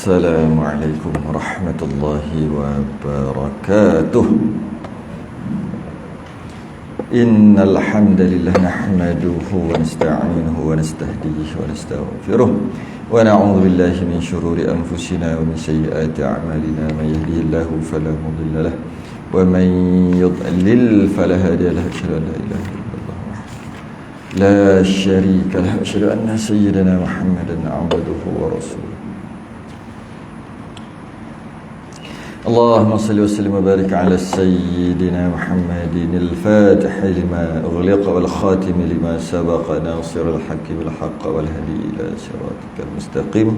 Assalamualaikum warahmatullahi wabarakatuh. Innal hamdalillah nahmaduhu wa nasta'inuhu wa nastahdihi wa nastaghfiruh wa na'udzu billahi min shururi anfusina wa min sayyiati a'malina. May yahdihillahu fala mudilla lahu wa man yudlil fala hadiya lahu. Asyhadu an la ilaha illallah la syarika lahu wa asyhadu anna sayyidana Muhammadan 'abduhu wa rasuluh. اللهم صل وسلم وبارك على سيدنا محمد الفاتح لما أغلق والخاتم لما سبق ناصر الحق بالحق والهدي إلى صراطك المستقيم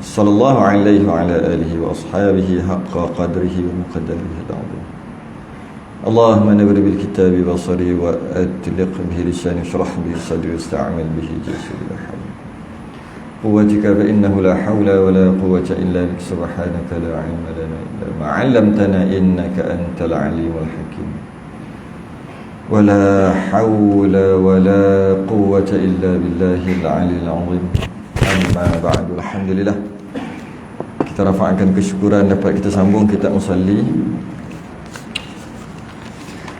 صلى الله عليه وعلى آله وأصحابه حق قدره ومقدره العظيم. اللهم نور بالكتاب بصري وأطلق به لساني اشرح به صدري واستعمل به جسدي وحولي قوتك فإنه لا حول ولا قوة إلا بك سبحانك لا علم لنا إلا ما علمتنا إنك أنت العليم الحكيم. ولا حول ولا قوة إلا بالله العلي العظيم. أما بعد, alhamdulillah, kita rafa'kan kesyukuran dapat kita sambung kitab Musalli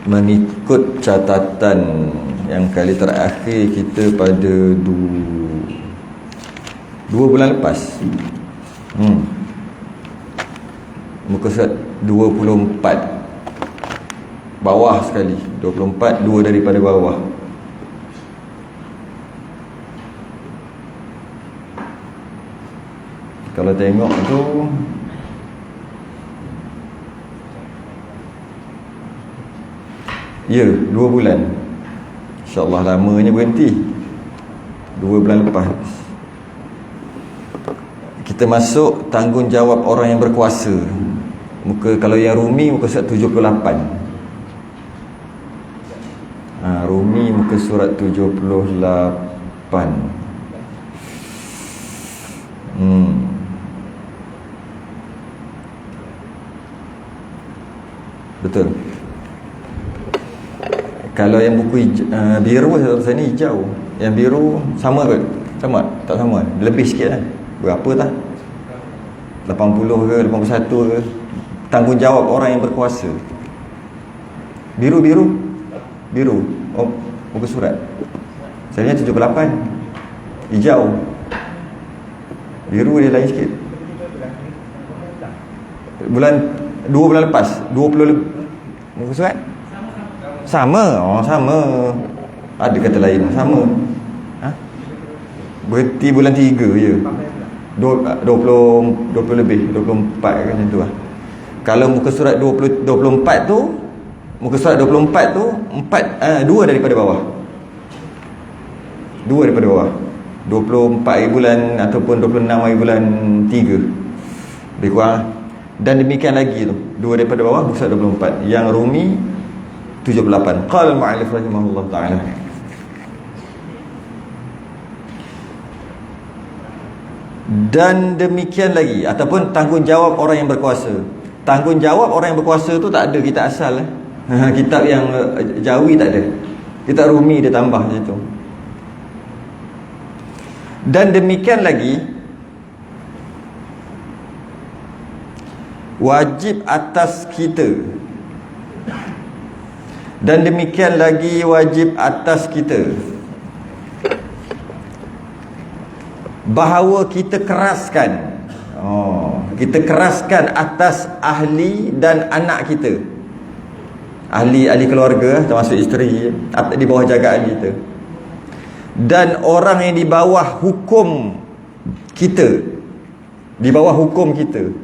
mengikut catatan yang kali terakhir kita pada 2 bulan lepas. Muka surat 24 bawah sekali. 24, 2 daripada bawah. Kalau tengok tu ya, 2 bulan. InsyaAllah lamanya berhenti 2 bulan lepas. Kita masuk tanggungjawab orang yang berkuasa. Kalau yang Rumi muka surat 78. Rumi muka surat 78. Betul. Kalau yang buku biru saya ni hijau. Yang biru sama ke? Sama? Tak sama. Lebih sikit lah. Berapa tak? 80 ke 81 ke? Tanggungjawab orang yang berkuasa. Biru. Oh, muka surat. Saya ni 78. Hijau. Biru dia lain sikit. Dua bulan lepas 20 muka surat? Sama. Oh, sama. Ada kata lain. Sama. Berhenti bulan 3 je. 20 lebih, 24 kan, macam tu lah. Kalau muka surat 24 tu, muka surat 24 tu 2 daripada bawah. 2 daripada bawah. 24 hari bulan ataupun 26 hari bulan 3. Lebih kurang. Dan demikian lagi tu, 2 daripada bawah muka surat 24. Yang Rumi 78. Qala al-mu'allif rahimahullah ta'ala. Dan demikian lagi, ataupun tanggungjawab orang yang berkuasa. Tanggungjawab orang yang berkuasa tu tak ada kitab asal. Kitab yang Jawi tak ada. Kitab Rumi dia tambah macam tu. Dan demikian lagi, wajib atas kita. Dan demikian lagi wajib atas kita bahawa kita keraskan atas ahli dan anak kita. Ahli keluarga termasuk isteri di bawah jagaan kita, dan orang yang di bawah hukum kita. Di bawah hukum kita,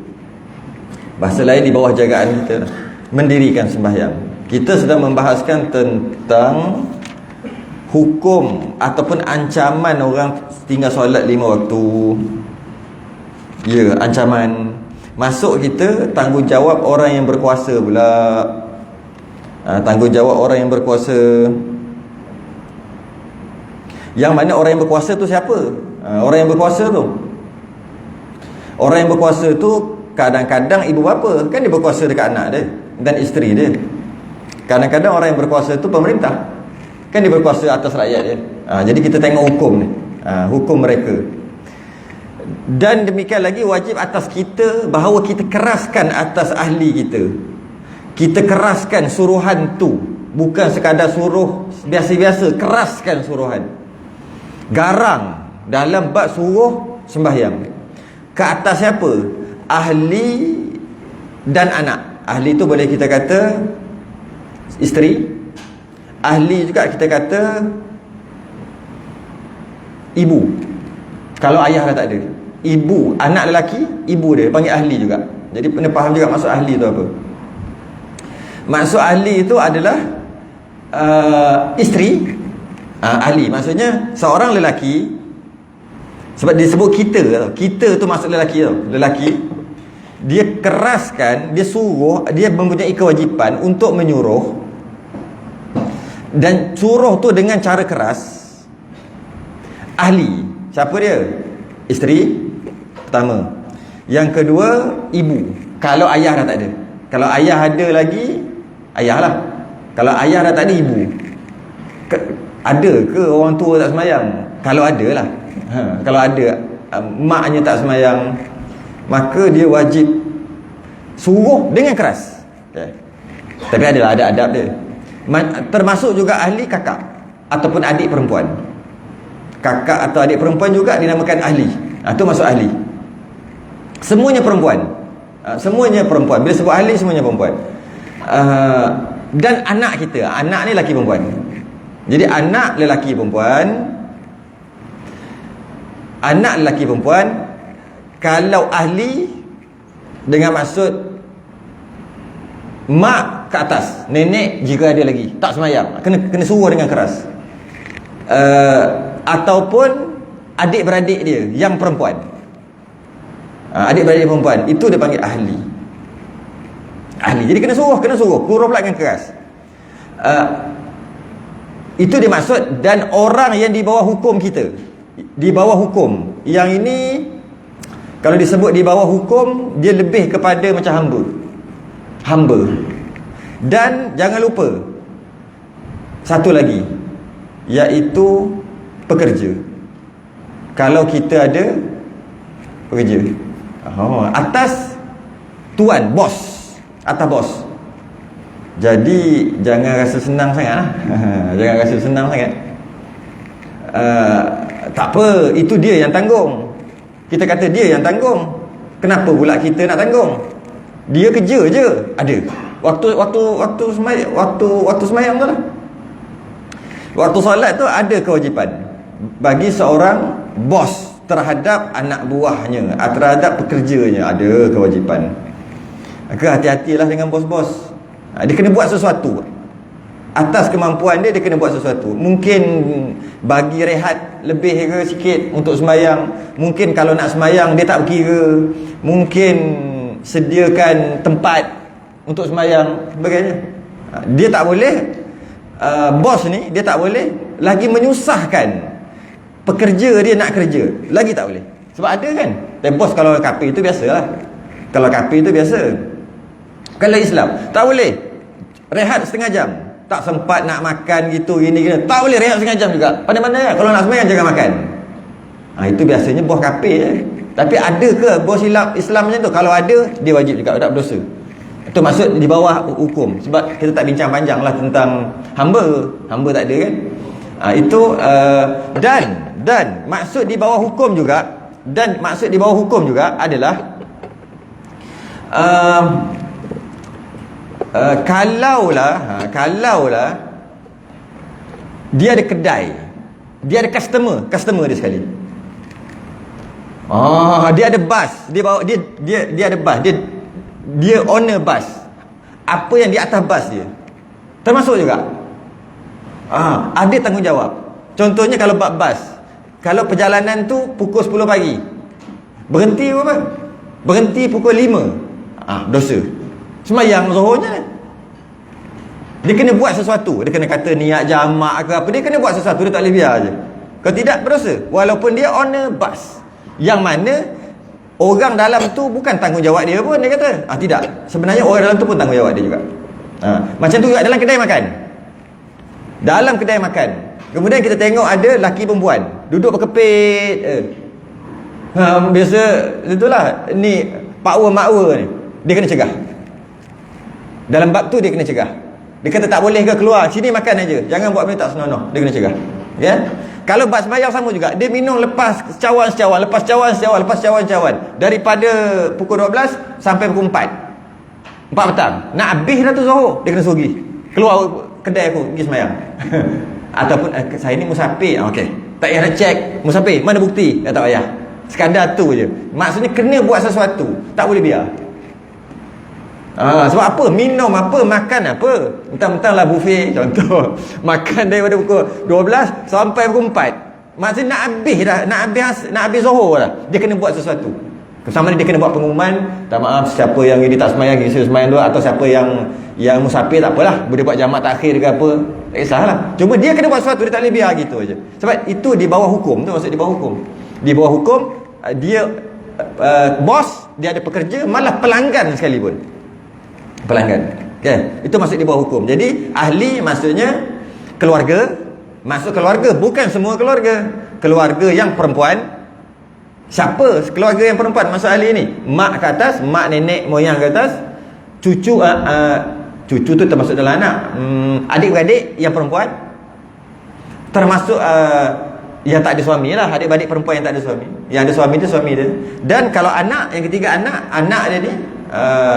bahasa lain di bawah jagaan kita, mendirikan sembahyang. Kita sedang membahaskan tentang hukum ataupun ancaman orang tinggal solat 5 waktu. Ya, ancaman. Masuk kita tanggungjawab orang yang berkuasa pula. Tanggungjawab orang yang berkuasa. Yang mana orang yang berkuasa tu siapa? Orang yang berkuasa tu, orang yang berkuasa tu kadang-kadang ibu bapa, kan dia berkuasa dekat anak dia dan isteri dia. Kadang-kadang orang yang berkuasa tu pemerintah, kan dia berkuasa atas rakyat dia. Jadi kita tengok hukum ni, hukum mereka. Dan demikian lagi wajib atas kita bahawa kita keraskan atas ahli kita. Kita keraskan suruhan tu, bukan sekadar suruh biasa-biasa, keraskan suruhan. Garang dalam bab suruh sembahyang. Ke atas siapa? Ahli dan anak. Ahli tu boleh kita kata isteri. Ahli juga kita kata ibu. Kalau ayah dah tak ada, ibu, anak lelaki, ibu dia panggil ahli juga. Jadi kena faham juga maksud ahli tu apa. Maksud ahli itu adalah isteri. Ahli maksudnya seorang lelaki. Sebab disebut kita tu maksud lelaki tau. Lelaki, dia keraskan, dia suruh, dia mempunyai kewajipan untuk menyuruh. Dan suruh tu dengan cara keras. Ahli, siapa dia? Isteri pertama. Yang kedua, ibu. Kalau ayah dah tak ada. Kalau ayah ada lagi, ayah lah. Kalau ayah dah tak ada, ibu. Ada ke orang tua tak semayang? Kalau ada lah. Kalau ada maknya tak semayang, maka dia wajib suruh dengan keras. Okay. Tapi adalah ada adab dia. Termasuk juga ahli kakak ataupun adik perempuan. Kakak atau adik perempuan juga dinamakan ahli. Itu masuk ahli. Semuanya perempuan. Semuanya perempuan. Bila sebut ahli, semuanya perempuan. Dan anak kita, anak ni lelaki perempuan. Jadi anak lelaki perempuan, anak lelaki perempuan, kalau ahli dengan maksud mak ke atas, nenek jika ada lagi tak semayang, kena suruh dengan keras. Ataupun adik-beradik dia yang perempuan, adik-beradik perempuan, itu dia panggil ahli. Ahli, jadi kena suruh, suruh pula dengan keras. Itu dimaksud. Dan orang yang di bawah hukum kita, di bawah hukum, yang ini kalau disebut di bawah hukum, dia lebih kepada macam hamba. Dan jangan lupa satu lagi, iaitu pekerja. Kalau kita ada pekerja, atas tuan, bos, atas bos. Jadi jangan rasa senang sangat lah. Jangan rasa senang sangat. Tak apa, itu dia yang tanggung. Kita kata dia yang tanggung. Kenapa pula kita nak tanggung? Dia kerja je ada. Waktu semayang tu lah. Waktu solat tu ada kewajipan bagi seorang bos terhadap anak buahnya, terhadap pekerjanya, ada kewajipan. Maka hati-hatilah dengan bos-bos. Dia kena buat sesuatu. Atas kemampuan dia kena buat sesuatu. Mungkin bagi rehat lebih ke sikit untuk semayang. Mungkin kalau nak semayang dia tak berkira. Mungkin sediakan tempat untuk semayang, sebagainya. Dia tak boleh, bos ni dia tak boleh lagi menyusahkan pekerja dia nak kerja. Lagi tak boleh. Sebab ada kan. Dan bos kalau kafir itu biasalah. Kalau kafir itu biasa. Kalau Islam tak boleh rehat setengah jam, tak sempat nak makan gitu gini, tak boleh rehat setengah jam juga. Pandai-pandai lah. Kalau nak semayang jangan makan. Itu biasanya bos kafir. Tapi ada ke bos Islam macam tu? Kalau ada, dia wajib juga, tak berdosa. Itu maksud di bawah hukum. Sebab kita tak bincang panjang lah tentang hamba tak ada kan. Itu dan maksud di bawah hukum juga, dan maksud di bawah hukum juga adalah kalaulah dia ada kedai, dia ada customer dia sekali. Dia ada bas, dia ada bas, dia owner bas. Apa yang di atas bas dia termasuk juga. Ada tanggungjawab. Contohnya kalau bab bas, kalau perjalanan tu pukul 10 pagi, berhenti apa? Berhenti pukul 5. Dosa. Semayang zuhurnya. Dia kena buat sesuatu. Dia kena kata niat jamak ke apa, dia kena buat sesuatu. Dia tak boleh biar je. Kalau tidak, berdosa. Walaupun dia owner bas, yang mana orang dalam tu bukan tanggungjawab dia pun, dia kata. Tidak. Sebenarnya orang dalam tu pun tanggungjawab dia juga. Macam tu juga dalam kedai makan. Dalam kedai makan, kemudian kita tengok ada laki perempuan duduk berkepit. Biasa itulah ni pakwa makwa ni, dia kena cegah. Dalam bab tu dia kena cegah. Dia kata tak boleh ke keluar, sini makan aja, jangan buat benda tak senonoh, dia kena cegah. Ya. Kalau bab sembahyang sama juga, dia minum lepas cawan, lepas cawan, daripada pukul 12 sampai pukul 4 petang. Nak habis dah tu Zuhur, dia kena suruh pergi keluar kedai aku pergi sembahyang. Ataupun saya ni musafir, okey, tak payah nak check musafir, mana bukti? Tak payah, sekadar tu je. Maksudnya kena buat sesuatu, tak boleh biar. Sebab apa? Minum apa, makan apa, mentang-mentang lah buffet contoh, makan daripada pukul 12 sampai pukul 4, maksudnya nak habis Zuhur lah, dia kena buat sesuatu. Sama dia kena buat pengumuman, tak maaf, siapa yang ini tak semayang, ini semayang dulu, atau siapa yang musafir, tak apalah, boleh buat jamak takhir ke apa, tak kisahlah. Cuma dia kena buat sesuatu, dia tak boleh biar gitu aja. Sebab itu di bawah hukum tu, maksud di bawah hukum. Di bawah hukum, dia bos, dia ada pekerja, malah pelanggan sekalipun. Pelanggan. Okay. Itu maksud di bawah hukum. Jadi ahli maksudnya keluarga, maksud keluarga bukan semua keluarga. Keluarga yang perempuan. Siapa keluarga yang perempuan maksud ahli ni? Mak ke atas, mak nenek moyang ke atas, cucu cucu tu termasuk dalam anak. Adik-beradik yang perempuan, termasuk yang tak ada suami lah, adik-beradik perempuan yang tak ada suami. Yang ada suami tu suami dia. Dan kalau anak, yang ketiga anak dia ni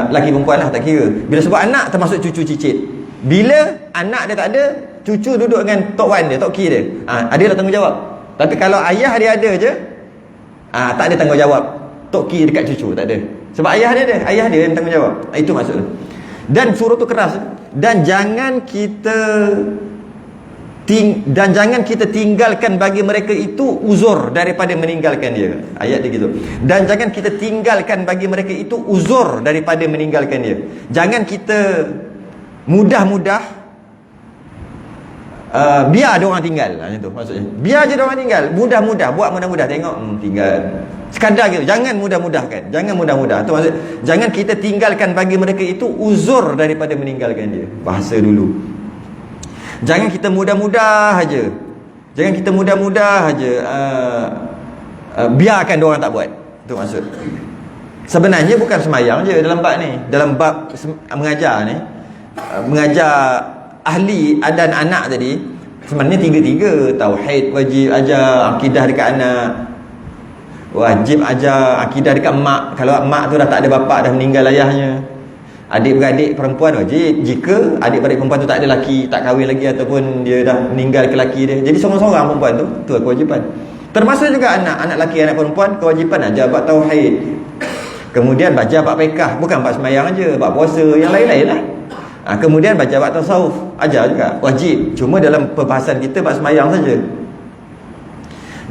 laki perempuan lah, tak kira. Bila sebut anak termasuk cucu cicit. Bila anak dia tak ada, cucu duduk dengan tok wan dia, tok ki dia, ada lah tanggungjawab. Tapi kalau ayah dia ada je, tak ada tanggungjawab. Tok ki dekat cucu tak ada. Sebab ayah dia ada, ayah dia yang tanggungjawab. Itu maksudnya. Dan suruh tu keras. Dan jangan kita tinggalkan bagi mereka itu uzur daripada meninggalkan dia. Ayat dia gitu. Dan jangan kita tinggalkan bagi mereka itu uzur daripada meninggalkan dia. Jangan kita mudah-mudah biar dia orang tinggal. Macam tu maksudnya. Biar je dia orang tinggal. Mudah-mudah, buat mudah-mudah, tengok tinggal. Sekadar gitu. Jangan mudah-mudahkan. Jangan mudah-mudah. Itu maksud, jangan kita tinggalkan bagi mereka itu uzur daripada meninggalkan dia. Bahasa dulu. Jangan kita mudah-mudah aja. Jangan kita mudah-mudah aja biarkan dia orang tak buat. Itu maksud. Sebenarnya bukan semayang je dalam bab ni. Dalam bab mengajar ni, mengajar ahli dan anak tadi, sebenarnya tiga-tiga. Tauhid wajib ajar, akidah dekat anak wajib ajar, akidah dekat mak. Kalau mak tu dah tak ada bapa, dah meninggal ayahnya. Adik-beradik perempuan wajib, jika adik-beradik perempuan tu tak ada laki, tak kahwin lagi, ataupun dia dah meninggal ke laki dia. Jadi seorang-seorang perempuan tu kewajipan. Termasuk juga anak laki, anak perempuan, kewajipan ajar bab tauhid. Kemudian baca bab fiqh, bukan bab sembahyang aja, bab puasa, yang lain-lain lah. Kemudian baca bab tasawuf, ajar juga, wajib. Cuma dalam perbahasan kita bab sembahyang saja.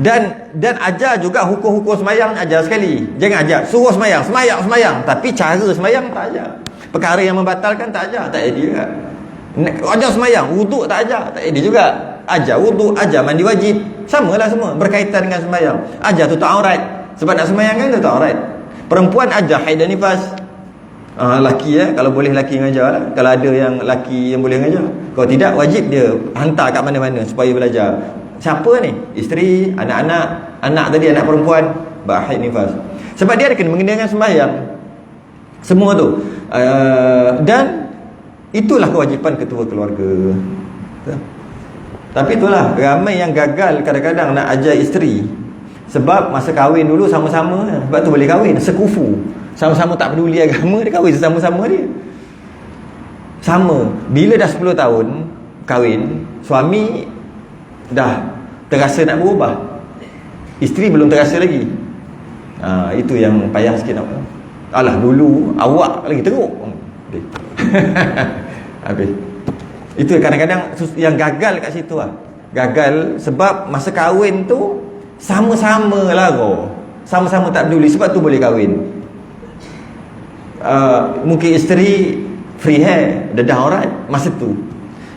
Dan ajar juga hukum-hukum sembahyang, ajar sekali. Jangan ajar suruh sembahyang, tapi cara sembahyang tak ajar. Perkara yang membatalkan tak ajar, tak ada juga. Ajar sembahyang, wuduk tak ajar, tak ada juga. Ajar wuduk, ajar mandi wajib, samalah semua, berkaitan dengan sembahyang. Ajar tutup aurat, sebab nak sembahyang kan tutup aurat. Perempuan ajar haid dan nifas. Laki kalau boleh laki mengajar lah. Kalau ada yang laki yang boleh mengajar. Kalau tidak, wajib dia hantar kat mana-mana supaya belajar. Siapa ni? Isteri, anak-anak, anak tadi anak perempuan, haid nifas. Sebab dia ada kena mengenai dengan sembahyang. Semua tu. Dan itulah kewajipan ketua keluarga. Tapi itulah, ramai yang gagal kadang-kadang nak ajar isteri. Sebab masa kahwin dulu sama-sama, sebab tu boleh kahwin, sekufu. Sama-sama tak peduli agama, dia kahwin sesama-sama dia. Sama. Bila dah 10 tahun kahwin, suami dah terasa nak berubah, isteri belum terasa lagi. Itu yang payah sikit nak. Alah, dulu awak lagi teruk. Habis. Itu kadang-kadang yang gagal kat situ lah. Gagal sebab masa kahwin tu sama-sama lah kau. Sama-sama tak peduli, sebab tu boleh kahwin. Mungkin isteri free hair, dedah aurat masa tu.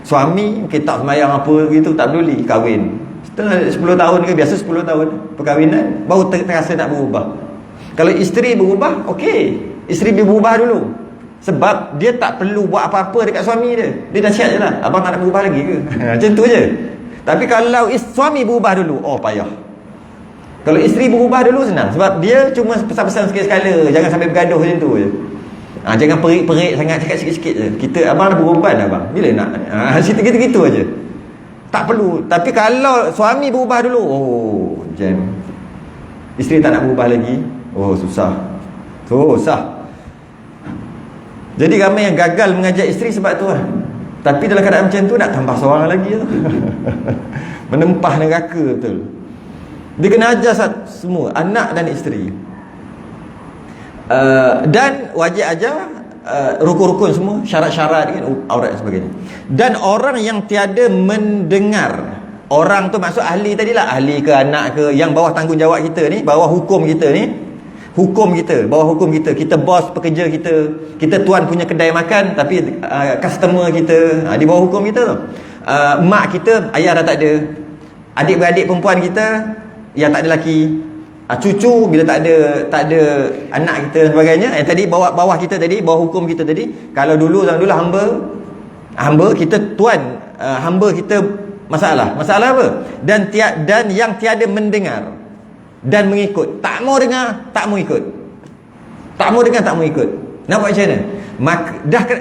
Suami mungkin tak semayang apa gitu, tak peduli, kahwin. Setelah 10 tahun ke, biasa 10 tahun perkahwinan, baru terasa nak berubah. Kalau isteri berubah, okey, isteri berubah dulu. Sebab dia tak perlu buat apa-apa dekat suami dia. Dia dah siap je lah, abang tak nak berubah lagi ke? Macam tu je. Tapi kalau suami berubah dulu, payah. Kalau isteri berubah dulu senang, sebab dia cuma pesan-pesan sekali-sekala, jangan sampai bergaduh macam tu je. Jangan perik-perik sangat, cakap sikit-sikit je. Kita, abang dah berubah dah bang, bila nak? Gitu-gitu aja. Tak perlu. Tapi kalau suami berubah dulu, oh jam. Isteri tak nak berubah lagi, oh susah. Jadi ramai yang gagal mengajak isteri sebab tu lah. Tapi dalam keadaan macam tu nak tambah seorang lagi lah. Menempah neraka betul. Dia kena ajar semua, anak dan isteri. Dan wajib ajar rukun-rukun semua, syarat-syarat kan, aurat dan sebagainya. Dan orang yang tiada mendengar, orang tu maksud ahli tadilah, ahli ke anak ke, yang bawah tanggungjawab kita ni, bawah hukum kita ni, bawah hukum kita, kita bos pekerja kita, kita tuan punya kedai makan, tapi customer kita di bawah hukum kita tu. Mak kita, ayah dah tak ada, adik-beradik perempuan kita yang tak ada laki, cucu bila tak ada anak kita dan sebagainya, yang tadi bawah kita tadi, bawah hukum kita tadi. Kalau dulu zaman dulu hamba kita tuan, hamba kita masalah apa? Dan yang tiada mendengar dan mengikut, tak mau dengar, tak mau ikut. Nak buat macam mana?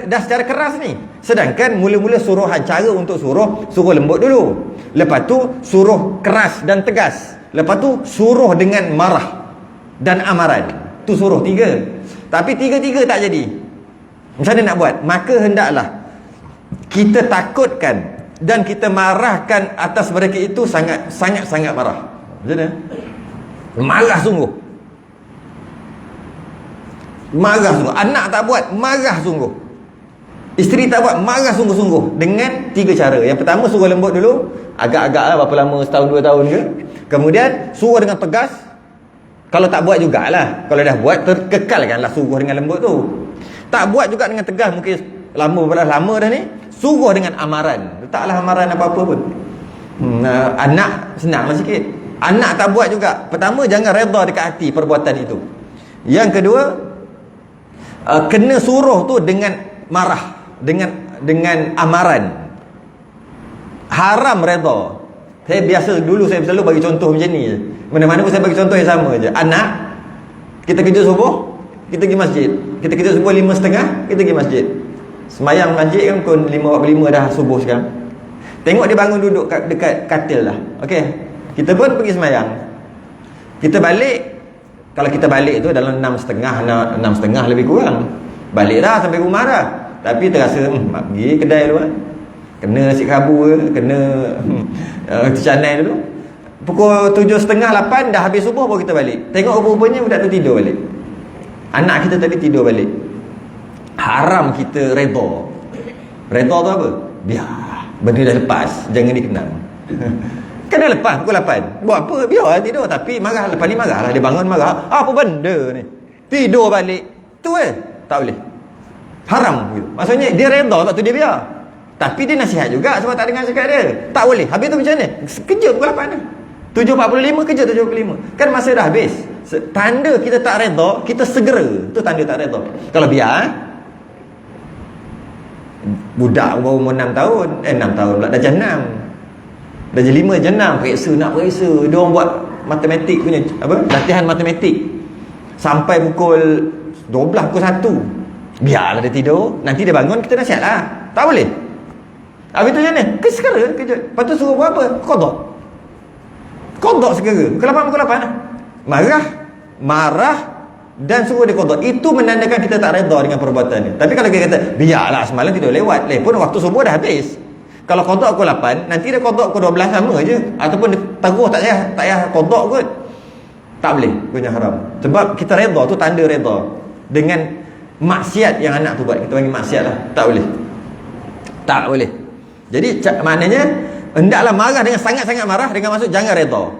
Dah secara keras ni. Sedangkan mula-mula suruhan, cara untuk suruh lembut dulu. Lepas tu suruh keras dan tegas. Lepas tu suruh dengan marah dan amaran. Tu suruh 3. Tapi 3-3 tak jadi. Macam mana nak buat? Maka hendaklah kita takutkan dan kita marahkan atas mereka itu sangat marah. Macam mana? Marah sungguh. Anak tak buat, marah sungguh. Isteri tak buat, marah sungguh-sungguh. Dengan 3 cara. Yang pertama suruh lembut dulu, agak-agak lah, berapa lama, setahun 2 tahun ke. Kemudian suruh dengan tegas. Kalau tak buat jugalah, kalau dah buat, kekalkanlah suruh dengan lembut tu. Tak buat juga dengan tegas, mungkin lama dah ni. Suruh dengan amaran. Letaklah amaran apa-apa pun. Anak senanglah sikit. Anak tak buat juga. Pertama, jangan redha dekat hati perbuatan itu. Yang kedua, kena suruh tu dengan marah, dengan amaran. Haram redha. Saya selalu bagi contoh macam ni je. Mana-mana pun saya bagi contoh yang sama je. Anak, kita kerja subuh, kita pergi masjid. Kita kerja subuh 5.30, kita pergi masjid. Semayang masjid kan pukul 5.45 dah subuh sekarang. Tengok dia bangun duduk dekat katil dah. Okey. Kita pun pergi semayang. Kita balik, kalau kita balik tu dalam 6.30 lebih kurang. Balik dah sampai rumah dah. Tapi terasa pergi kedai dulu kan. Kena nasi kerabu ke, kena canai dulu. Pukul 7.30, 8 dah habis subuh baru kita balik. Tengok rupa-rupanya budak tu tidur balik. Anak kita tadi tidur balik. Haram kita redha. Redha tu apa? Biar benda dah lepas, jangan dikenang. Kan dah lepas pukul 8. Buat apa? Biar tidur. Tapi marah, lepas ni marah lah. Dia bangun marah. Apa benda ni? Tidur balik. Tu tak boleh. Haram gitu. Maksudnya dia redha, tak tu dia biar. Tapi dia nasihat juga sebab tak dengar cakap dia. Tak boleh. Habis tu macam mana? Kerja pukul 8 dah. 7.45 kerja 7.45. Kan masa dah habis. Tanda kita tak redha, kita segera. Tu tanda tak redha. Kalau biar, budak baru umur 6 tahun. 6 tahun pula, dah jam 6. Dah jam 5, jam 6. Nak periksa. Dia orang buat matematik punya, latihan matematik. Sampai pukul 12, pukul 1. Biarlah dia tidur. Nanti dia bangun, kita nasihat lah. Tak boleh. Habis tu macam mana? Segera kejut. Lepas tu suruh buat apa? Qadha segera. Pukul 8 lah. Marah dan suruh dia qadha. Itu menandakan kita tak redha dengan perbuatan ni. Tapi kalau kita kata, biarlah semalam tidur lewat. Pun waktu subuh dah habis. Kalau qadha pukul 8, nanti dia qadha pukul 12 sama je. Ataupun dia taruh tak payah qadha kot. Tak boleh. Punya haram. Sebab kita redha tu tanda redha. Dengan maksiat yang anak tu buat. Kita panggil maksiat lah. Tak boleh. Jadi maknanya hendaklah marah dengan sangat-sangat marah, dengan maksud jangan redha.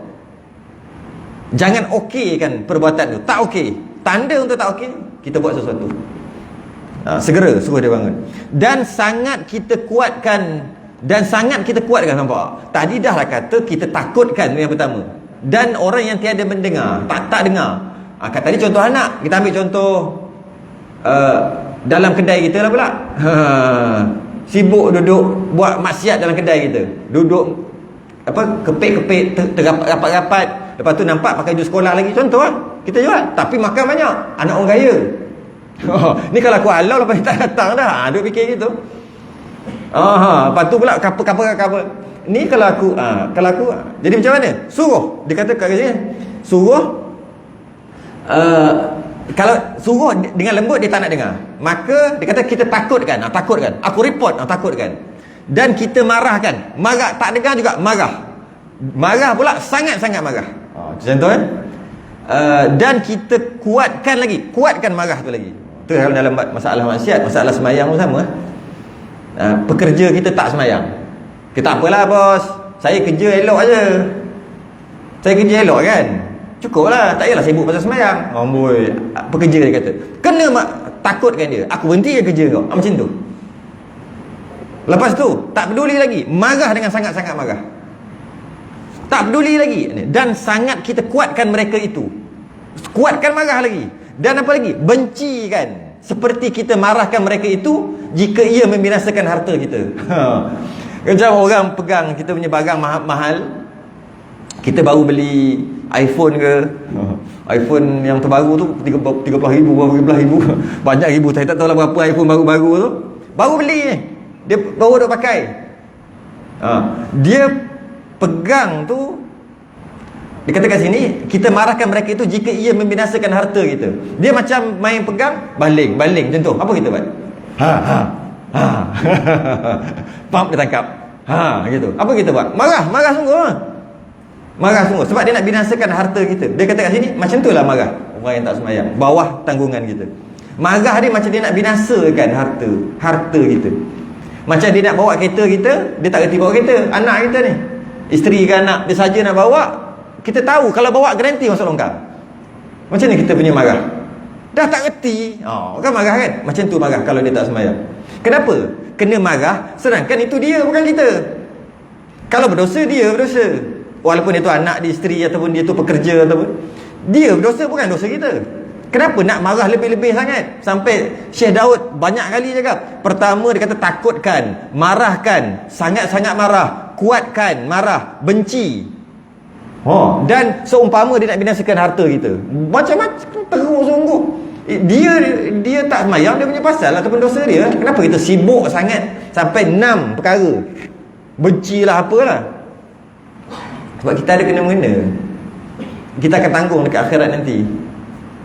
Jangan okeykan perbuatan tu. Tak okey. Tanda untuk tak okey, kita buat sesuatu. Segera suruh dia bangun. Dan sangat kita kuatkan, nampak? Tadi dah lah kata kita takutkan yang pertama. Dan orang yang tiada mendengar, tak dengar. Tadi contoh anak, kita ambil contoh dalam kedai kita lah pula. Sibuk duduk buat maksiat dalam kedai kita. Duduk kepek-kepek, terrapat-rapat. Lepas tu nampak pakai baju sekolah lagi. Contoh lah, kita jual. Tapi makan banyak. Anak orang kaya. Ni kalau aku halau lepas ni tak datang dah. Duk fikir gitu. Lepas tu pula cover. Ni kalau aku jadi macam mana? Suruh. Dia kata kat sini, suruh kalau suruh dengan lembut dia tak nak dengar. Maka dia kata kita takutkan. Aku report, takutkan. Dan kita marahkan. Marah tak dengar juga marah. Marah pula sangat-sangat marah. Contoh dan kita kuatkan marah tu lagi. Tu dalam masalah maksiat, masalah semayang pun sama. Pekerja kita tak semayang. Kita apalah bos, saya kerja elok aja. Saya kerja elok kan. Cukup lah, tak payahlah sibuk pasal semayang. Amboi, pekerja dia kata. Kena takutkan dia. Aku berhenti kerja kau. Macam tu. Lepas tu, tak peduli lagi. Marah dengan sangat-sangat marah. Tak peduli lagi. Dan sangat kita kuatkan mereka itu. Kuatkan marah lagi. Dan apa lagi? Benci kan. Seperti kita marahkan mereka itu jika ia membinasakan harta kita. Macam orang pegang kita punya barang mahal. Kita baru beli iPhone ke, iPhone yang terbaru tu 30,000, berapa ribu. Banyak ribu, saya tak tahu lah berapa iPhone baru-baru tu. Baru beli ni. Dia baru duk pakai. Dia pegang tu. Dia kata kat sini, kita marahkan mereka itu jika ia membinasakan harta kita. Dia macam main pegang, baling macam tu. Apa kita buat? Pump dia tangkap. Gitu. Apa kita buat? Marah sungguh. Marah sungguh sebab dia nak binasakan harta kita. Dia kata kat sini, macam itulah marah orang yang tak semayang, bawah tanggungan kita. Marah dia macam dia nak binasakan harta kita. Macam dia nak bawa kereta kita, dia tak reti bawa kereta. Anak kita ni, isteri ke anak dia saja nak bawa, kita tahu kalau bawa garanti masuk longkang. Macam ni kita punya marah. Dah tak reti, kan marah kan? Macam tu marah kalau dia tak semayang. Kenapa? Kena marah sedangkan itu dia, bukan kita. Kalau berdosa, dia berdosa. Walaupun dia tu anak dia, isteri, ataupun dia tu pekerja, ataupun dia berdosa, bukan dosa kita. Kenapa nak marah lebih-lebih sangat? Sampai Syekh Daud banyak kali cakap. Pertama dia kata takutkan, marahkan, sangat-sangat marah, kuatkan marah, benci. Dan seumpama dia nak binasakan harta kita. Macam-macam teruk sungguh. Dia tak semayang, dia punya pasal ataupun dosa dia. Kenapa kita sibuk sangat sampai 6 perkara? Bencilah apalah. Sebab kita ada kena-mengena. Kita akan tanggung dekat akhirat nanti.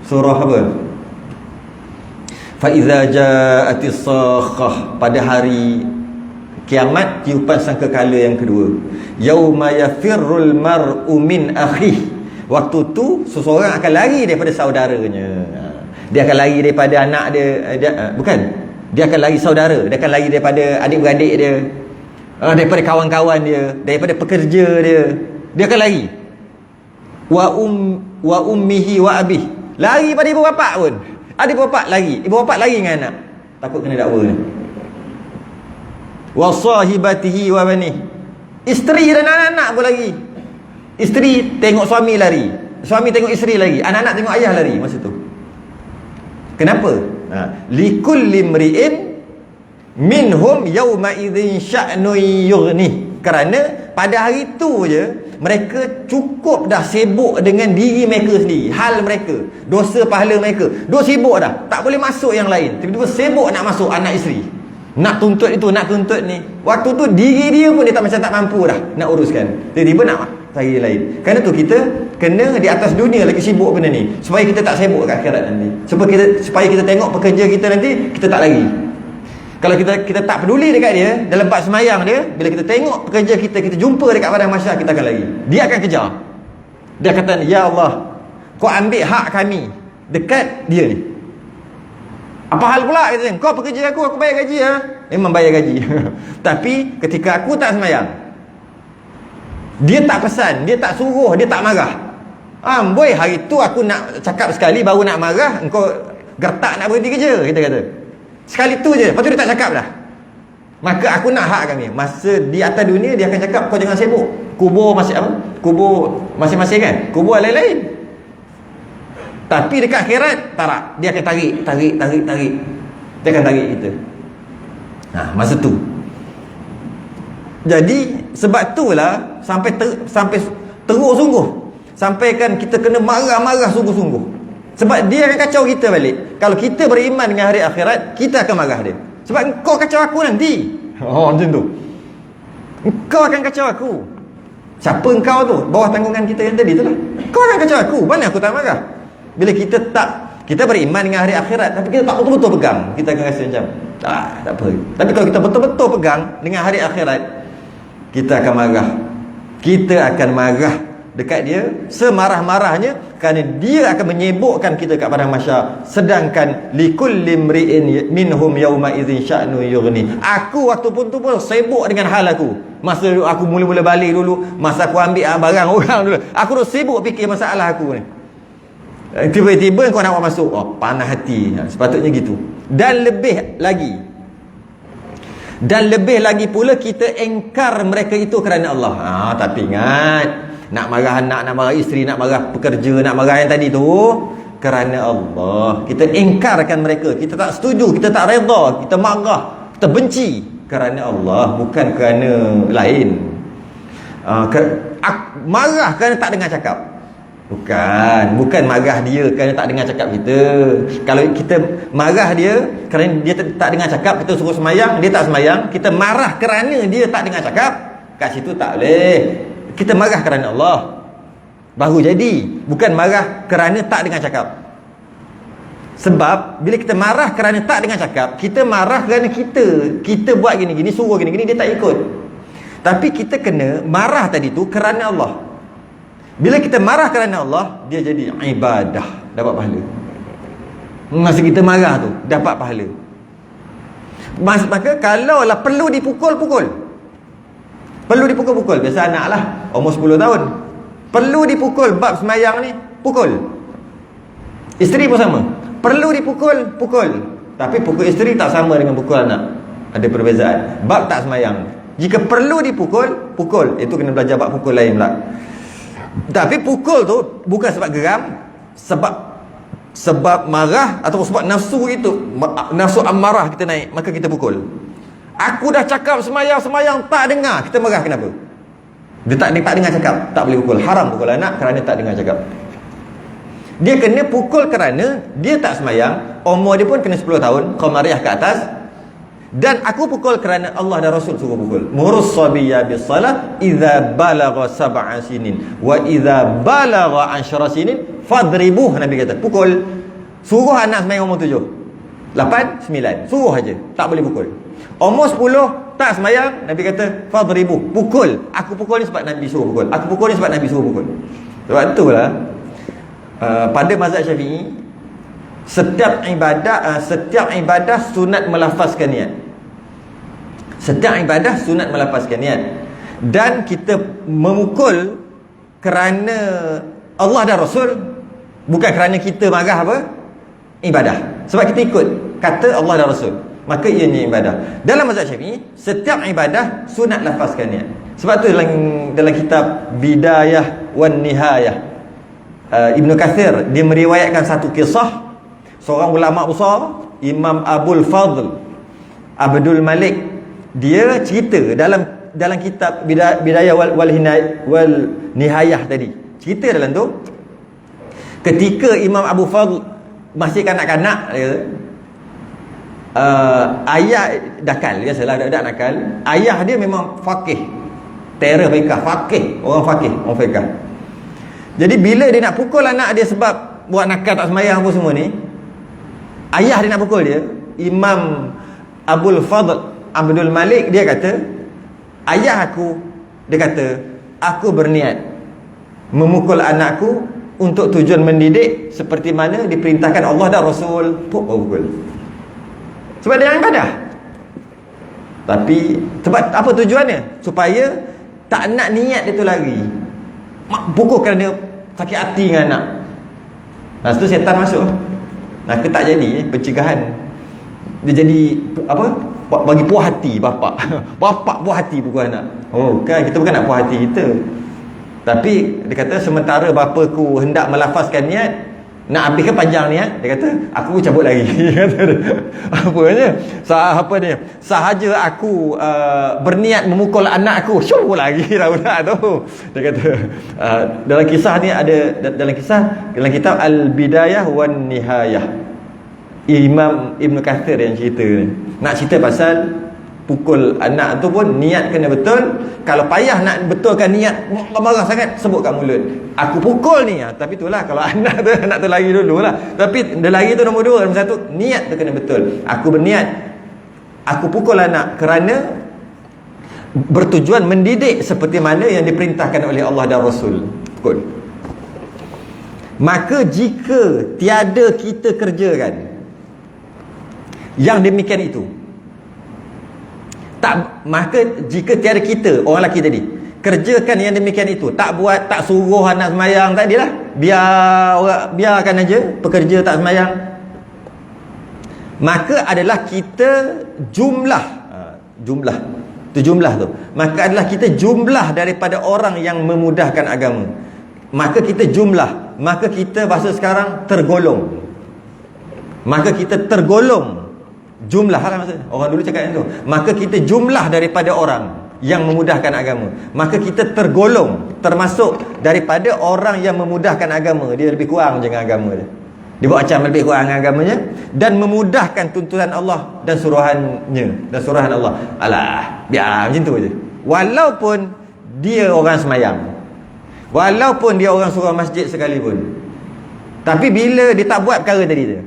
Surah apa? Fa iza ja'atis sakhah, pada hari kiamat, tiupan sangkakala yang kedua. Yauma yafirrul mar'u min akhihi. Waktu tu seseorang akan lari daripada saudaranya. Dia akan lari daripada anak dia, bukan. Dia akan lari saudara, dia akan lari daripada adik-beradik dia, daripada kawan-kawan dia, daripada pekerja dia. Dia akan lari. Wa ummihi wa abih. Lari pada ibu bapa pun. Ada ibu bapa lari. Ibu bapa lari dengan anak. Takut kena dakwa ni. Wa sahibatihi wa bani. Isteri dan anak-anak pun lari. Isteri tengok suami lari. Suami tengok isteri lari. Anak-anak tengok ayah lari masa tu. Kenapa? Likulli mri'in minhum yawma idzin sya'nun yughni. Kerana pada hari tu je mereka cukup dah sibuk dengan diri mereka sendiri, hal mereka, dosa pahala mereka. Dua sibuk dah, tak boleh masuk yang lain. Tiba-tiba sibuk nak masuk anak isteri, nak tuntut itu, nak tuntut ni. Waktu tu diri dia pun dia tak macam tak mampu dah nak uruskan. Tiba-tiba nak cari yang lain. Kerana tu kita kena di atas dunia lagi sibuk benda ni, supaya kita tak sibuk kat akhirat nanti. Supaya kita tengok pekerja kita nanti, kita tak lari. Kalau kita tak peduli dekat dia, dalam bab semayang dia, bila kita tengok pekerja kita jumpa dekat padang mahsyar, kita akan lari. Dia akan kejar. Dia kata, ya Allah, kau ambil hak kami dekat dia ni. Apa hal pula? Kata, kau pekerja aku bayar gaji ya. Memang bayar gaji. Tapi ketika aku tak semayang, dia tak pesan, dia tak suruh, dia tak marah. Boy, hari tu aku nak cakap sekali, baru nak marah, engkau gertak nak berhenti kerja, kita kata. Sekali tu je, lepas tu dia tak cakap dah. Maka aku nak hak kami. Masa di atas dunia dia akan cakap, kau jangan sibuk. Kubur kubur masing-masing kan, kubur lain-lain. Tapi dekat akhirat tak, dia akan tarik. Dia akan tarik kita. Masa tu Jadi sebab itulah sampai teruk sungguh, sampai kan kita kena marah-marah sungguh-sungguh. Sebab dia akan kacau kita balik. Kalau kita beriman dengan hari akhirat, kita akan marah dia. Sebab engkau kacau aku nanti. Oh, macam tu. Engkau akan kacau aku. Siapa engkau tu? Bawah tanggungan kita yang tadi tu lah. Kau akan kacau aku. Mana aku tak marah? Bila kita beriman dengan hari akhirat, tapi kita tak betul-betul pegang, kita akan rasa macam tak apa. Tapi kalau kita betul-betul pegang dengan hari akhirat, kita akan marah. Kita akan marah dekat dia semarah-marahnya, kerana dia akan menyibukkan kita kat padang mahsyar. Sedangkan likulli mri'in minhum yawma idzin sya'nu yughni. Aku waktu pun tu pun sibuk dengan hal aku. Masa aku mula-mula balik dulu, masa aku ambil barang orang dulu, aku dah sibuk fikir masalah aku ni. Tiba-tiba kau nak masuk, oh, panas hati. Sepatutnya gitu. Dan lebih lagi pula kita engkar mereka itu kerana Allah. Tapi ingat, nak marah anak, nak marah isteri, nak marah pekerja, nak marah yang tadi tu kerana Allah. Kita engkarkan mereka, kita tak setuju, kita tak redha, kita marah, kita benci kerana Allah, bukan kerana lain. Marah kerana tak dengar cakap. Bukan marah dia kerana tak dengar cakap kita. Kalau kita marah dia kerana dia tak dengar cakap, kita suruh semayang, dia tak semayang, kita marah kerana dia tak dengar cakap, kat situ tak boleh. Kita marah kerana Allah baru jadi, bukan marah kerana tak dengar cakap. Sebab bila kita marah kerana tak dengar cakap, kita marah kerana kita buat gini-gini, suruh gini-gini, dia tak ikut. Tapi kita kena marah tadi tu kerana Allah. Bila kita marah kerana Allah, dia jadi ibadah, dapat pahala. Masa kita marah tu dapat pahala. Maka kalaulah perlu dipukul-pukul, biasa anak lah umur 10 tahun, perlu dipukul bab semayang ni, pukul. Isteri pun sama, perlu dipukul. Tapi pukul isteri tak sama dengan pukul anak, ada perbezaan. Bab tak semayang, jika perlu dipukul, pukul. Itu kena belajar bab pukul lain pula. Tapi pukul tu bukan sebab geram, sebab marah atau sebab nafsu itu, nafsu amarah kita naik, maka kita pukul. Aku dah cakap semayang tak dengar, kita marah kenapa? Dia tak dengar cakap, tak boleh pukul. Haram pukul anak kerana tak dengar cakap. Dia kena pukul kerana dia tak semayang, umur dia pun kena 10 tahun, Qamariyah ke atas. Dan aku pukul kerana Allah dan Rasul suruh pukul. Murus sabiyya bis-salah idza balagha 7 sinin wa idza balagha 10 sinin fadribuh. Nabi kata pukul. Suruh anak semayang umur 7, 8, 9, suruh aja, tak boleh pukul. Umur 10 tak semayang, Nabi kata fadribuh, pukul. Aku pukul ni sebab Nabi suruh pukul, aku pukul ni sebab Nabi suruh pukul. Sebab itulah pada mazhab Syafi'i, setiap ibadah sunat melafazkan niat. Setiap ibadah sunat melafazkan niat. Dan kita memukul kerana Allah dan Rasul, bukan kerana kita marah apa? Ibadah. Sebab kita ikut kata Allah dan Rasul, maka ianya ibadah. Dalam mazhab Syafi'i, setiap ibadah sunat lafazkan niat. Sebab tu dalam kitab Bidayah wan Nihayah, Ibn Kathir dia meriwayatkan satu kisah. Seorang ulama besar, Imam Abul Fadl Abdul Malik, dia cerita dalam kitab Bidayah wal Nihayah tadi. Cerita dalam tu, ketika Imam Abu Fadl masih kanak-kanak, ayah nakal, biasalah budak nakal. Ayah dia memang faqih, terror fiqh, orang fiqh. Jadi bila dia nak pukul anak dia sebab buat nakal tak semayang apa semua ni, ayah dia nak pukul dia, Imam Abul Fadl Abdul Malik, dia kata, ayah aku, dia kata, aku berniat memukul anakku untuk tujuan mendidik seperti mana diperintahkan Allah dan Rasul. Pukul. Sebab dia ibadah. Tapi sebab apa tujuannya? Supaya tak nak niat dia tu lari. Pukul kerana sakit hati dengan anak. Lepas tu syaitan masuk. Maka tak jadi pencegahan. Dia jadi apa? Bagi puas hati bapak. Bapak puas hati pukul anak. Oh, kan kita bukan nak puas hati kita. Tapi dia kata sementara bapaku hendak melafazkan niat, Nak habiskan panjang ni dia kata aku cabut lagi. Dia kata apanya? Apa ni? Sahaja aku berniat memukul anak aku, syukur lagi dah budak tu. Dia kata dalam kisah ni ada dalam kitab Al-Bidayah wan Nihayah. Imam Ibn Kathir yang cerita ni. Nak cerita pasal pukul anak tu pun niat kena betul. Kalau payah nak betulkan niat, marah sangat, sebut kat mulut, aku pukul ni. Tapi itulah kalau anak tu lari dulu lah. Tapi dia lari tu nombor 2. Nombor 1, niat tu kena betul. Aku berniat aku pukul anak kerana bertujuan mendidik seperti mana yang diperintahkan oleh Allah dan Rasul. Pukul. Maka jika tiada kita kerjakan yang demikian itu, maka jika tiada kita, orang lelaki tadi, kerjakan yang demikian itu, tak suruh anak semayang tadilah, biarkan aja pekerja tak semayang, maka adalah kita jumlah tu, maka adalah kita jumlah daripada orang yang memudahkan agama. Maka kita jumlah, maka kita bahasa sekarang tergolong, maka kita tergolong jumlah lah maksudnya. Orang dulu cakap yang tu. Maka kita jumlah daripada orang yang memudahkan agama. Maka kita tergolong, termasuk daripada orang yang memudahkan agama. Dia lebih kurang dengan agama dia. Dia buat macam lebih kurang dengan agamanya dan memudahkan tuntunan Allah dan suruhannya, dan suruhan Allah. Alah, biar macam tu je. Walaupun dia orang semayang, walaupun dia orang surau masjid sekalipun, tapi bila dia tak buat perkara tadi tu,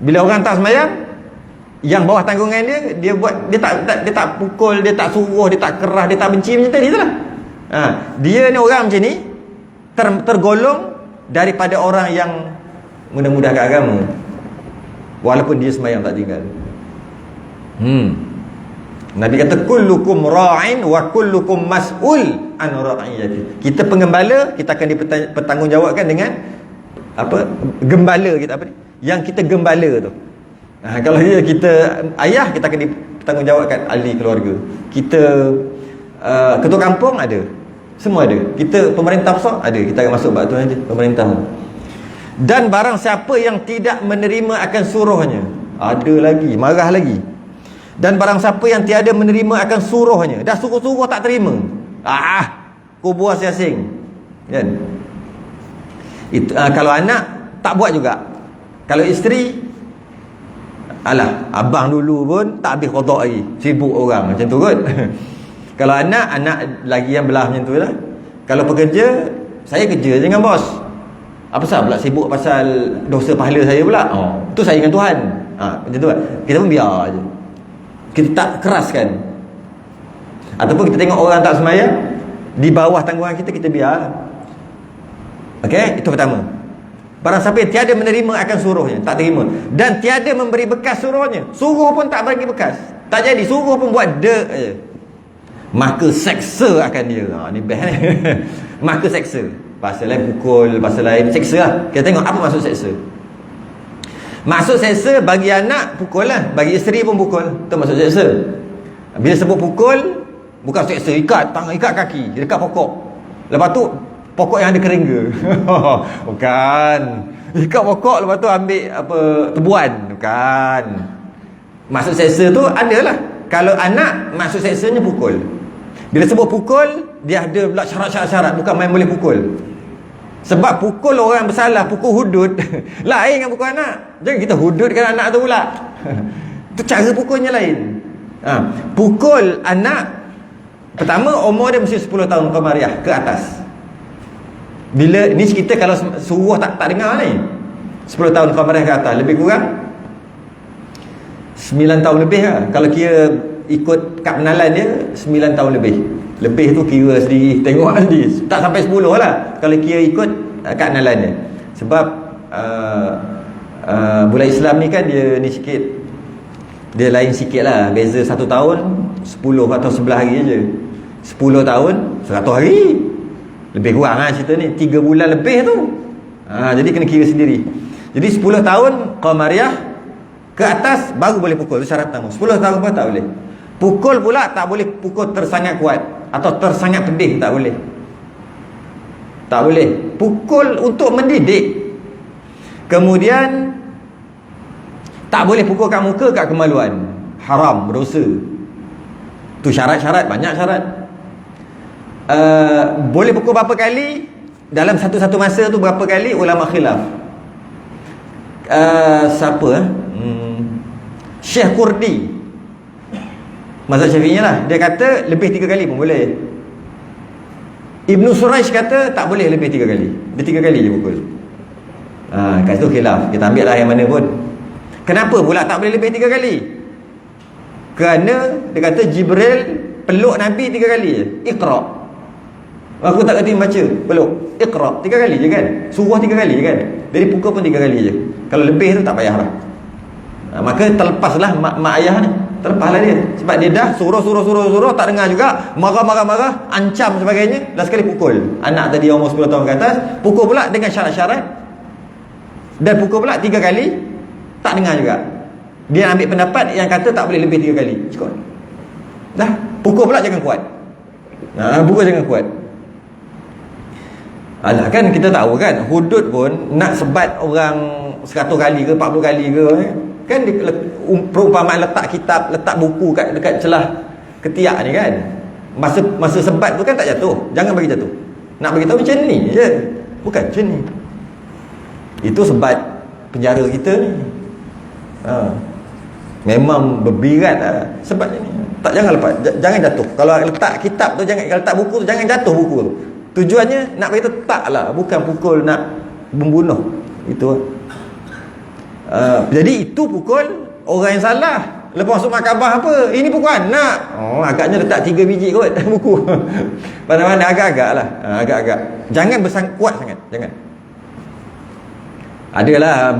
bila orang tak semayang, yang bawah tanggungan dia buat, dia tak pukul, dia tak suruh, dia tak kerah, dia tak benci macam tadi itulah. Dia ni orang macam ni tergolong daripada orang yang mudah-mudahkan agama, walaupun dia sembahyang tak tinggal. Nabi kata kullukum ra'in wa kullukum mas'ul an ra'iyati. Kita pengembala, kita akan dipertanggungjawabkan dengan apa? Gembala kita, apa ni? Yang kita gembala tu. Kalau kita ayah, kita akan dipertanggungjawabkan ahli keluarga. Kita ketua kampung ada, semua ada. Kita pemerintah besar ada, kita akan masuk bab tu nanti, pemerintah. Dan barang siapa yang tidak menerima akan suruhnya, ada lagi, marah lagi. Dan barang siapa yang tiada menerima akan suruhnya, dah suruh-suruh tak terima, kubur asing-asing kan. Itu, kalau anak tak buat juga. Kalau isteri, alah, abang dulu pun tak habis kotak lagi, sibuk orang macam tu kot. Kalau anak lagi yang belah macam tu lah. Kalau pekerja, saya kerja dengan bos, apa pasal pula sibuk pasal dosa pahala saya pula? Tu saya dengan Tuhan. Macam tu kan. Kita pun biar je, kita tak keraskan. Ataupun kita tengok orang tak sembahyang di bawah tanggungan kita, kita biar. Okey, itu pertama. Barang siapa yang tiada menerima akan suruhnya, tak terima, dan tiada memberi bekas suruhnya, suruh pun tak bagi bekas, tak jadi, suruh pun buat je, maka seksa akan dia. Ni best ni. Maka seksa, bahasa lain pukul, bahasa lain seksa lah. Kita tengok apa maksud seksa. Maksud seksa, bagi anak pukul lah, bagi isteri pun pukul, itu maksud seksa. Bila sebut pukul, bukan seksa ikat tangan, ikat kaki dekat pokok, lepas tu pokok yang ada kerengga. Bukan. Ikat pokok, lepas tu ambil apa, tebuan. Bukan. Maksud seksa tu adalah, kalau anak, maksud seksanya pukul. Bila sebut pukul, dia ada pula syarat-syarat, bukan main boleh pukul. Sebab pukul orang bersalah, pukul hudud lain dengan pukul anak. Jangan kita hududkan anak tu pula. Tu cara pukulnya lain. Pukul anak, pertama umur dia mesti 10 tahun Qamariah ke atas. Bila ni kita kalau suruh tak dengar ni, 10 tahun Qamariah ke atas, lebih kurang 9 tahun lebih lah. Kalau kira ikut kad penalan dia, 9 tahun lebih. Lebih tu kira sendiri, tengok sendiri. Tak sampai 10 lah kalau kira ikut kad penalan dia. Sebab bulan Islam ni kan dia ni sikit, dia lain sikit lah. Beza 1 tahun 10 atau 11 hari je. 10 tahun 100 hari. Lebih kurang lah cerita ni, 3 bulan lebih tu. Jadi kena kira sendiri. Jadi 10 tahun Qamariah ke atas baru boleh pukul. Itu syarat pertama. 10 tahun pun tak boleh. Pukul pula tak boleh pukul tersangat kuat atau tersangat pedih, tak boleh. Tak boleh. Pukul untuk mendidik. Kemudian tak boleh pukul kat muka, kat kemaluan. Haram, berdosa. Tu syarat-syarat, banyak syarat. Boleh pukul berapa kali? Dalam satu-satu masa tu berapa kali? Ulama khilaf. Siapa? Syekh Kurdi, mazhab Syafi'iyah lah, dia kata lebih 3 kali pun boleh. Ibnu Suraish kata tak boleh lebih 3 kali. Dia 3 kali je pukul. Kat situ khilaf. Kita ambil lah yang mana pun. Kenapa pula tak boleh lebih 3 kali? Kerana dia kata Jibril peluk Nabi 3 kali je. Iqra. Aku tak kerti baca. Peluk. Iqra. 3 kali je kan. Suruh 3 kali je kan. Jadi pukul pun 3 kali je. Kalau lebih tu tak payah lah. Maka terlepaslah mak ayah ni. Terlepaslah dia. Sebab dia dah suruh tak dengar juga. Marah, ancam sebagainya. Last sekali pukul. Anak tadi umur 10 tahun ke atas. Pukul pula dengan syarat-syarat. Dan pukul pula 3 kali. Tak dengar juga. Dia ambil pendapat yang kata tak boleh lebih 3 kali. Cukup. Dah. Pukul pula jangan kuat. Pukul jangan kuat. Alah kan kita tahu kan, hudud pun nak sebat orang 100 kali ke 40 kali ke kan, perumpamaan letak kitab, letak buku dekat celah ketiak ni kan. Masa sebat tu kan tak jatuh. Jangan bagi jatuh. Nak bagi tahu macam ni je. Bukan macam ni. Itu sebat penjara kita ni. Memang berbirat lah sebab ni. Tak, jangan lepas, jangan jatuh. Kalau letak kitab tu jangan, kalau letak buku tu jangan jatuh buku tu. Tujuannya nak beritahu tak lah, bukan pukul nak membunuh. Itu jadi itu pukul orang yang salah. Lepas masuk mahkamah apa? Ini pukul anak. Agaknya letak 3 biji kot buku. Mana-mana agak-agak lah. Agak-agak. Jangan kuat sangat. Jangan. Adalah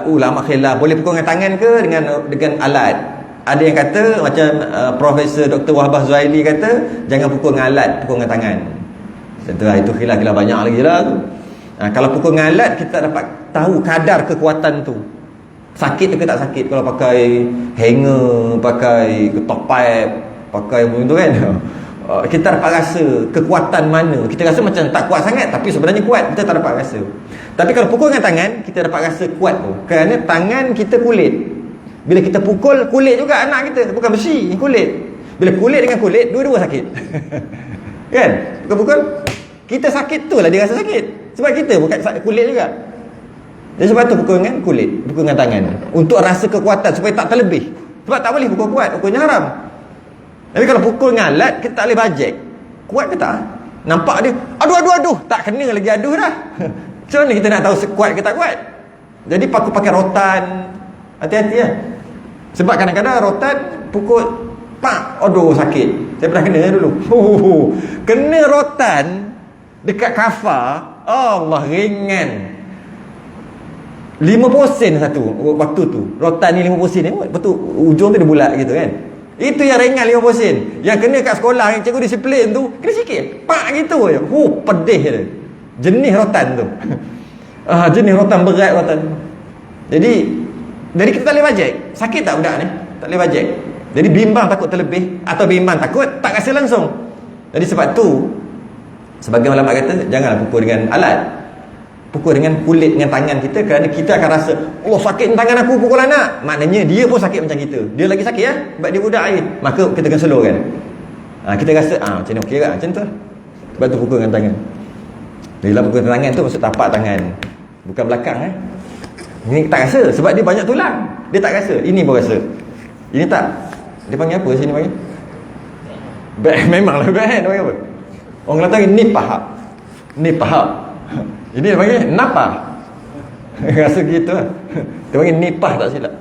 ulama khilaf boleh pukul dengan tangan ke dengan alat. Ada yang kata macam Profesor Dr. Wahbah Zuhaili kata jangan pukul dengan alat, pukul dengan tangan. Tentulah itu khilaf banyak lagi lah tu. Kalau pukul dengan alat kita dapat tahu kadar kekuatan tu. Sakit ke tak sakit kalau pakai hanger, pakai ketok pipe, pakai macam tu kan. Kita dapat rasa kekuatan mana. Kita rasa macam tak kuat sangat tapi sebenarnya kuat, kita tak dapat rasa. Tapi kalau pukul dengan tangan, kita dapat rasa kuat tu. Kerana tangan kita kulit. Bila kita pukul, kulit juga anak kita, bukan besi, kulit. Bila kulit dengan kulit, dua-dua sakit. Kan? Pukul-pukul, kita sakit tu lah dia rasa sakit. Sebab kita bukan kulit juga. Jadi sebab tu pukul dengan kulit, pukul dengan tangan. Untuk rasa kekuatan supaya tak terlebih. Sebab tak boleh pukul kuat, pukulnya haram. Tapi kalau pukul dengan alat, kita tak boleh bajet. Kuat ke tak? Nampak dia, aduh. Tak kena lagi aduh dah. Macam mana kita nak tahu kuat ke tak kuat? Jadi pakai rotan. Hati-hati lah. Sebab kadang-kadang rotan pukul pak, aduh sakit. Saya pernah kena dulu. Kena rotan dekat kafar, Allah ringan. 50 sen satu waktu tu. Rotan ni 50 sen ni. Betul ujung tu dia bulat gitu kan. Itu yang ringan 50 sen. Yang kena kat sekolah yang cikgu disiplin tu kena sikit. Pak gitu je. Pedih dia. Jenis rotan tu. Jenis rotan berat rotan. Jadi kita tak boleh bajet. Sakit tak budak ni? Tak boleh bajet. Jadi bimbang takut terlebih atau bimbang takut tak rasa langsung. Jadi sebab tu sebagai ulama kata janganlah pukul dengan alat. Pukul dengan kulit, dengan tangan kita. Kerana kita akan rasa Allah sakit tangan aku pukul anak. Maknanya dia pun sakit macam kita. Dia lagi sakit sebab dia budak air. Maka kita kena slow kan. Kita rasa macam ni okey tak? Macam tu. Sebab tu pukul dengan tangan. Bila pukul dengan tangan tu maksud tapak tangan, bukan belakang Ini tak rasa sebab dia banyak tulang. Dia tak rasa. Ini pun rasa. Ini tak. Dia panggil apa sini panggil? Memanglah bad. Dia panggil apa? Orang Kelantan ni pahak. Ni pahak. Ini dia panggil napah. Rasa gitu lah. Dia panggil nipah tak silap.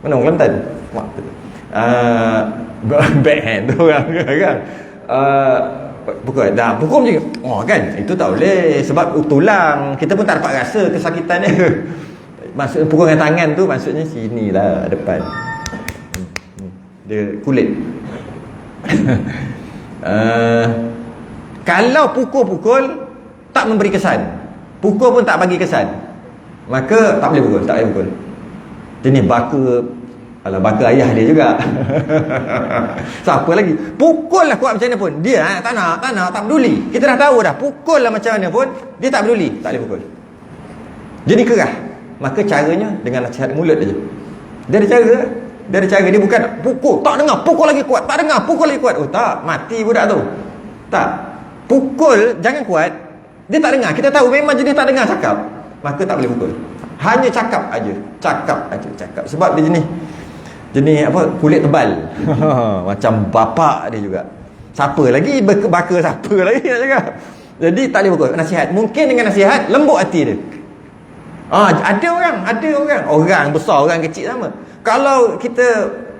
Mana orang Kelantan? Backhand tu orang kan. Pukul dah pukul je. Kan itu tak boleh sebab tulang kita pun tak dapat rasa kesakitan dia. Maksud pukul dengan tangan tu maksudnya sinilah depan. Dia kulit. Kalau pukul-pukul tak memberi kesan, pukul pun tak bagi kesan, maka tak boleh pukul, tak boleh pukul. Jenis baka ayah dia juga. Siapa lagi? Pukul lah kuat macam mana pun dia tak nak, tak peduli. Kita dah tahu dah, pukul lah macam mana pun dia tak peduli, tak boleh pukul. Jadi kerah. maka caranya dengan nasihat mulut aja. Dia ada cara, dia bukan pukul, tak dengar, pukul lagi kuat, tak dengar, pukul lagi kuat. Oh tak, mati budak tu. Tak. Pukul jangan kuat. Dia tak dengar. Kita tahu memang jenis tak dengar cakap. Maka tak boleh pukul. Hanya cakap aja. Cakap. Sebab dia jenis apa? Kulit tebal. Macam bapak dia juga. Siapa lagi baka siapa lagi nak cakap. Jadi tak boleh pukul. Nasihat. Mungkin dengan nasihat lembut hati dia. Ada orang besar, orang kecil sama. Kalau kita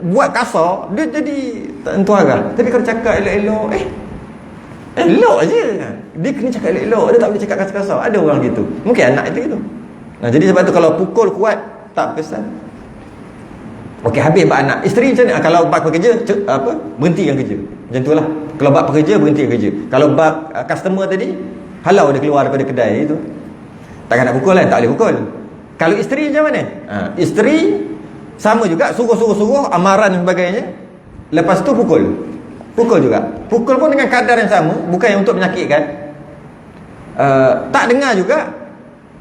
buat kasar, dia jadi tak tentu arah. Tapi kalau cakap elok-elok, elok je. Dia kena cakap elok-elok, dia tak boleh cakap kasar-kasar. Ada orang gitu. Mungkin anak itu gitu. Jadi sebab tu kalau pukul kuat tak kesan. Okey, habis bab anak. Isteri macam mana? Kalau bab pekerja, berhentikan kerja. Macam itulah. Kalau bab pekerja, berhentikan kerja. Kalau bab customer tadi, halau dia keluar daripada kedai itu. Takkan nak pukul kan? Tak boleh pukul. Kalau isteri macam mana? Isteri sama juga, suruh, amaran dan sebagainya. Lepas tu pukul juga. Pukul pun dengan kadar yang sama, bukan yang untuk menyakitkan. Tak dengar juga,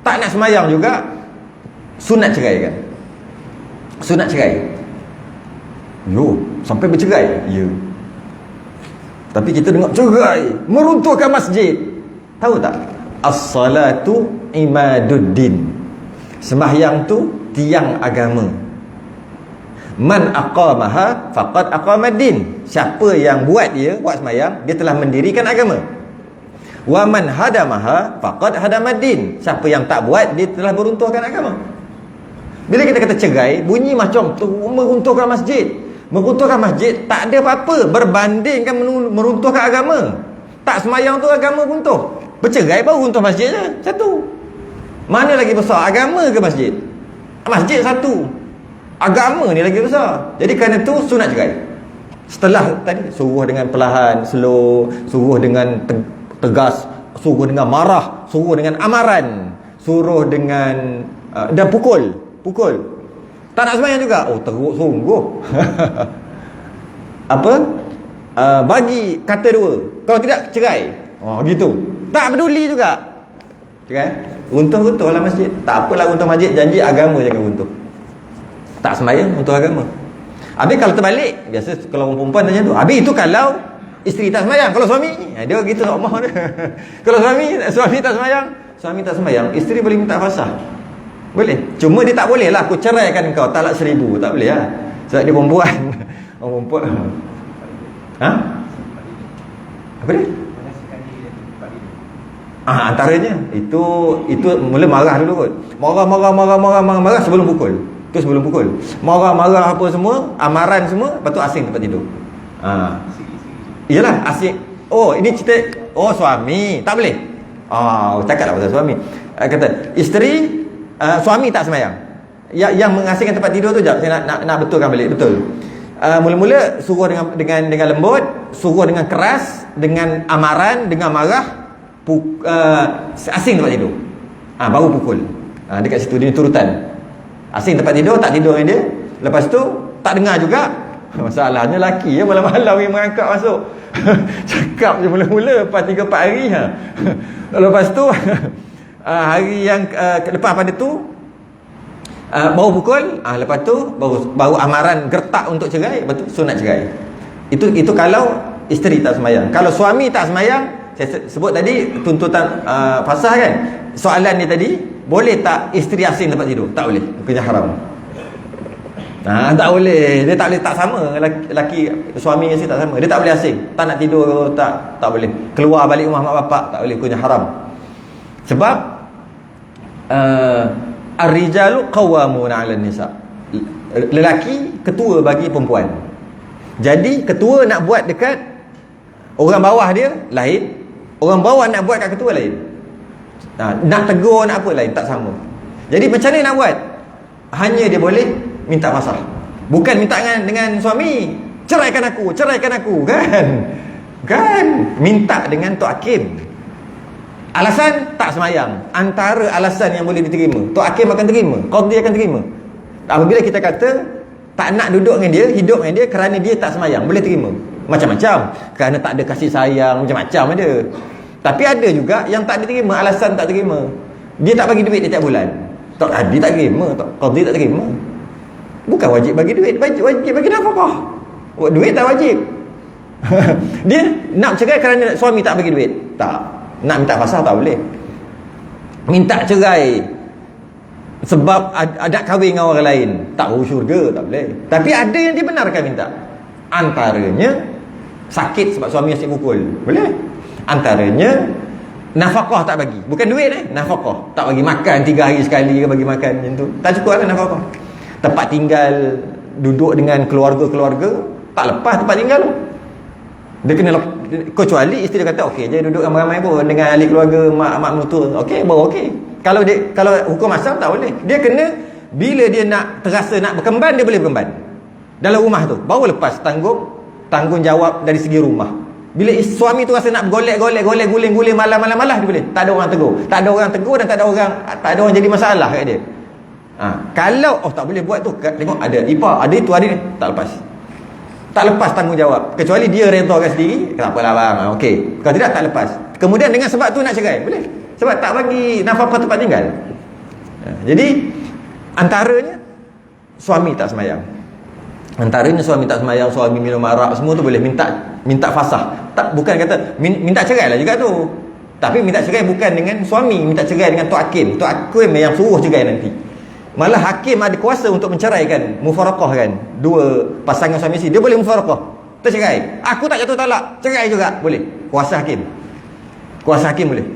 tak nak semayang juga. Sunat cerai kan? Sunat cerai. Sampai bercerai? Ya. Tapi kita dengar cerai, meruntuhkan masjid. Tahu tak? As-salatu imaduddin. Sembahyang tu tiang agama. Man aqamaha faqad aqamaddin. Siapa yang buat sembahyang, dia telah mendirikan agama. Wa man hadamaha faqad hadamaddin. Siapa yang tak buat, dia telah meruntuhkan agama. Bila kita kata cerai, bunyi macam tu meruntuhkan masjid. Meruntuhkan masjid tak ada apa-apa berbandingkan meruntuhkan agama. Tak sembahyang tu agama runtuh. Bercerai baru runtuh masjid je. Satu. Mana lagi besar, agama ke masjid? Masjid satu, agama ni lagi besar. Jadi kerana tu sunat cerai. Setelah tadi suruh dengan perlahan, slow, suruh dengan tegas, suruh dengan marah, suruh dengan amaran, suruh dengan dan pukul. Tak nak sembahyang juga. Teruk sungguh. Bagi kata dua. Kalau tidak cerai. Gitu. Tak peduli juga. Cerai. Runtuh-runtuh lah masjid. Tak apalah runtuh masjid, janji agama jangan runtuh. Tak sembahyang untuk agama. Habis kalau terbalik, biasa kalau orang perempuan tanya tu. Habis itu kalau isteri tak sembahyang. Kalau suami, dia gitu nak omah dia. Kalau suami tak sembahyang, isteri boleh minta fasah. Boleh. Cuma dia tak boleh lah, aku ceraikan kau, talak 1000. Tak boleh lah. Sebab dia perempuan. Orang perempuan. Apa dia? Antaranya itu mula marah dulu kot. Marah sebelum pukul. Tu sebelum pukul. Marah apa semua, amaran semua, lepas tu asing tempat tidur. Iyalah asing. Ini cerita suami, tak boleh. Cakaplah pasal suami. Kata isteri, suami tak sembahyang. Yang mengasingkan tempat tidur tu jap, saya nak betulkan balik. Betul. Mula-mula suruh dengan lembut, suruh dengan keras, dengan amaran, dengan marah, asing tempat tidur. Baru pukul. Dekat situ dia turutan. Asing tempat tidur, tak tidur dengan dia. Lepas tu tak dengar juga. Masalahnya lelaki malam-malam yang merangkak masuk. Cakap je mula-mula lepas 3-4 hari. Lepas tu hari yang lepas pada tu baru pukul, lepas tu baru amaran gertak untuk cerai, lepas tu sunat cerai. Itu kalau isteri tak sembahyang. Kalau suami tak sembahyang, saya sebut tadi tuntutan fasah kan. Soalan ni tadi, boleh tak isteri asing tempat tidur? Tak boleh, hukumnya haram. Tak boleh. Dia tak boleh, tak sama. Lelaki suami isteri tak sama. Dia tak boleh asing. Tak nak tidur, tak boleh. Keluar balik rumah mak bapak, tak boleh, hukumnya haram. Sebab ar-rijalu qawwamuna 'alan nisa. Lelaki ketua bagi perempuan. Jadi ketua nak buat dekat orang bawah dia lain, orang bawah nak buat kat ketua lain. Nak tegur, nak apa lain, tak sama. Jadi macam mana nak buat? Hanya dia boleh minta fasah. Bukan minta dengan suami, ceraikan aku kan. Minta dengan Tok Hakim. Alasan tak semayang. Antara alasan yang boleh diterima, Tok Hakim akan terima, qadhi akan terima. Apabila kita kata tak nak duduk dengan dia, hidup dengan dia kerana dia tak semayang, boleh terima. Macam-macam. Kerana tak ada kasih sayang, macam-macam ada. Tapi ada juga yang tak diterima, alasan tak terima. Dia tak bagi duit dia tiap bulan. Tak hadis tak terima, tak qadhi tak terima. Bukan wajib bagi duit, wajib bagi nafkah. Duit tak wajib. Dia nak cerai kerana suami tak bagi duit. Tak. Nak minta fasakh tak boleh. Minta cerai sebab ada kahwin dengan orang lain, tak baru syurga, tak boleh. Tapi ada yang dibenarkan minta. Antaranya sakit sebab suami asyik pukul, boleh. Antaranya nafkah tak bagi, bukan duit nafkah. Tak bagi makan 3 hari sekali ke bagi makan macam tu. Tak cukup kan nafkah. Tempat tinggal, duduk dengan keluarga-keluarga, tak lepas tempat tinggal tu. Dia kena kecuali isteri dia kata okey je duduk ramai-ramai pun dengan ahli keluarga, mak mentua. Okey, baru okey. Kalau hukum asam tak boleh. Dia kena bila dia nak terasa nak berkemban, dia boleh berkemban dalam rumah tu, baru lepas tanggungjawab dari segi rumah. Bila suami tu rasa nak golek guling malam-malam dia boleh. Tak ada orang tegur. Tak ada orang tegur dan tak ada orang jadi masalah kat dia. Kalau tak boleh buat tu, tengok ada ipar, ada itu, ada ni, tak lepas tanggungjawab. Kecuali dia redakan sendiri, tak apalah bang, okey. Kalau tidak, tak lepas. Kemudian dengan sebab tu nak cerai, boleh. Sebab tak bagi nafkah tempat tinggal. Jadi antaranya suami tak semayang. Suami minum arak, semua tu boleh minta fasakh. Tak, bukan kata minta cerai lah juga tu. Tapi minta cerai bukan dengan suami, minta cerai dengan Tok Hakim. Tok Hakim yang suruh cerai nanti. Malah hakim ada kuasa untuk menceraikan, mufaraqah kan. Dua pasangan suami isteri, dia boleh mufaraqah, tercerai. Aku tak jatuh talak, cerai juga boleh. Kuasa hakim boleh.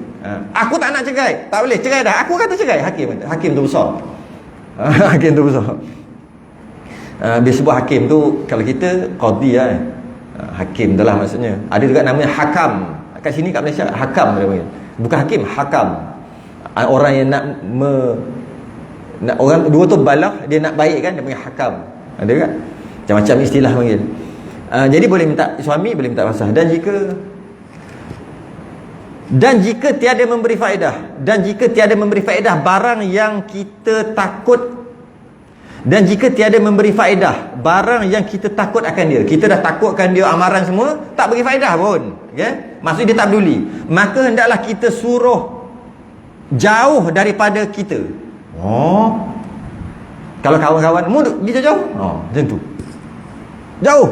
Aku tak nak cerai, tak boleh, cerai dah. Aku kata cerai, hakim tu besar. Hakim tu besar. Sebuah hakim tu, kalau kita qadhi lah, hakim tu lah maksudnya. Ada juga namanya hakam. Kat sini kat Malaysia hakam dia panggil. Bukan hakim, hakam. Orang yang nak orang dua tu balah, dia nak baik kan, dia panggil hakam. Ada tak? Macam-macam istilah panggil. Jadi boleh minta, suami boleh minta fasakh. Dan jika tiada memberi faedah barang yang kita takut, barang yang kita takut akan dia. Kita dah takutkan dia amaran semua, tak bagi faedah pun, okay? Maksudnya dia tak peduli. Maka hendaklah kita suruh jauh daripada kita. Kalau kawan-kawan dia jauh, macam tu, jauh,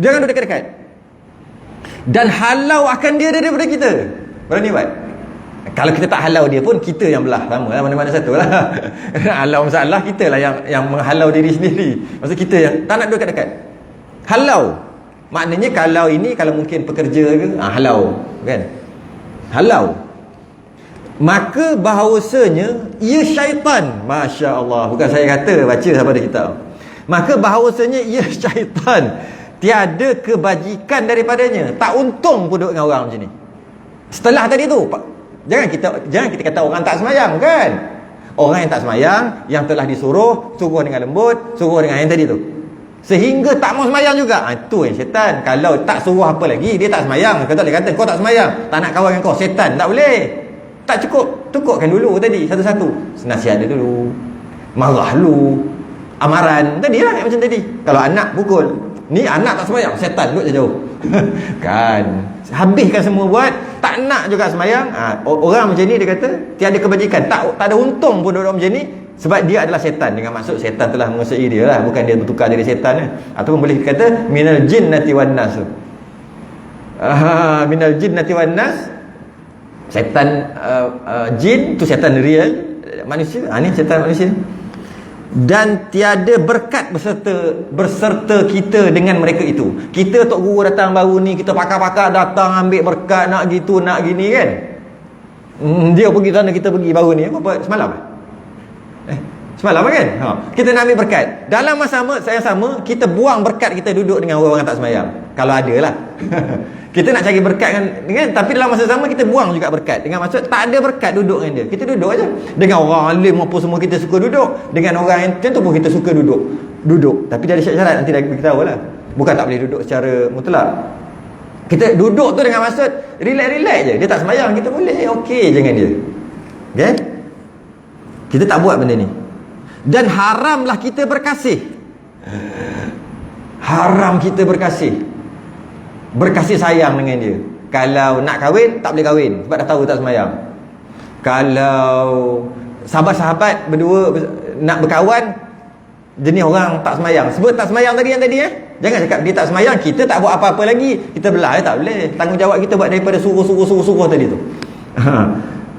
jangan duduk dekat-dekat. Dan halau akan dia daripada kita. Berani buat. Kalau kita tak halau dia pun, kita yang belah. Sama lah, mana-mana satu lah. Halau masalah, kita lah yang menghalau diri sendiri. Maksud kita yang tak nak duduk dekat-dekat. Halau maknanya kalau mungkin pekerja ke, halau kan, halau. Maka bahawasanya ia syaitan. Masya Allah, bukan saya kata, baca pada kitab. Maka bahawasanya ia syaitan, tiada kebajikan daripadanya. Tak untung pun duduk dengan orang macam ni. Setelah tadi tu, jangan kita kata orang tak semayang kan. Orang yang tak semayang, yang telah suruh dengan lembut, suruh dengan yang tadi tu, sehingga tak mau semayang juga. Itu yang syaitan. Kalau tak suruh apa lagi, dia tak semayang. Kau tak boleh kata kau tak semayang, tak nak kawan dengan kau, syaitan. Tak boleh. Tak cukup. Tukukkan dulu tadi satu-satu. Nasihat dia dulu, marah dulu, amaran tadi lah macam tadi. Kalau anak pukul, ni anak tak semayang, syaitan duduk jauh. Kan, habiskan semua buat, tak nak juga semayang. Orang macam ni dia kata tiada kebajikan, tak ada untung pun duduk macam ni, sebab dia adalah syaitan. Dengan maksud syaitan telah menguasai dia lah, bukan dia bertukar jadi syaitan. Ataupun boleh kata minal jinnati wan nas. Minal jinnati wan nas, syaitan jin tu syaitan real manusia. Ni syaitan manusia. Dan tiada berkat berserta kita dengan mereka itu. Kita tok guru datang baru ni, kita pakar-pakar datang ambil berkat, nak gitu nak gini kan. Dia pergi sana, kita pergi baru ni apa semalam semalam kan. Kita nak ambil berkat. Dalam masa yang sama kita buang berkat, kita duduk dengan orang-orang tak semayang. Kalau ada lah. Kita nak cari berkat kan, tapi dalam masa sama kita buang juga berkat. Dengan maksud tak ada berkat duduk dengan dia. Kita duduk aja. Dengan orang alim apa semua kita suka duduk. Dengan orang yang macam tu pun kita suka duduk. Tapi dia ada syarat, nanti dah kita tahu lah. Bukan tak boleh duduk secara mutlak. Kita duduk tu dengan maksud relax je. Dia tak semayang, kita boleh okey je dengan dia. Okay? Kita tak buat benda ni. Dan haramlah kita berkasih. Haram kita berkasih sayang dengan dia. Kalau nak kahwin, tak boleh kahwin sebab dah tahu tak semayang. Kalau sahabat-sahabat berdua nak berkawan, jenis orang tak semayang. Sebut tak semayang tadi yang tadi jangan cakap dia tak semayang, kita tak buat apa-apa lagi, kita belah, tak boleh. Tanggungjawab kita buat daripada suruh tadi tu.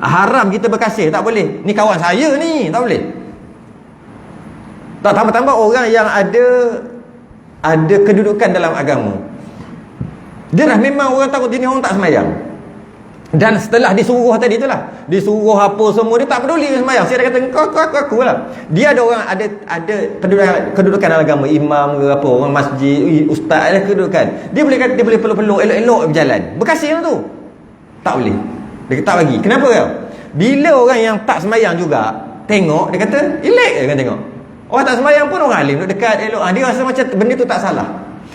Haram kita berkasih, tak boleh. Ni kawan saya ni, tak boleh. Tak, tambah-tambah orang yang ada kedudukan dalam agama, dia dah memang orang takut jenis orang tak semayang. Dan setelah disuruh tadi tu lah, disuruh apa semua, dia tak peduli semayang. Saya dah kata aku lah. Dia ada orang ada kedudukan dalam agama, imam ke apa, orang masjid, ustaz, ada kedudukan. Dia boleh peluk-peluk, elok-elok berjalan, berkasih tu. Tak boleh. Dia kata tak bagi. Kenapa kau? Bila orang yang tak semayang juga tengok, dia kata elok je kan tengok. Orang tak semayang pun orang alim duduk dekat elok. Dia rasa macam benda tu tak salah.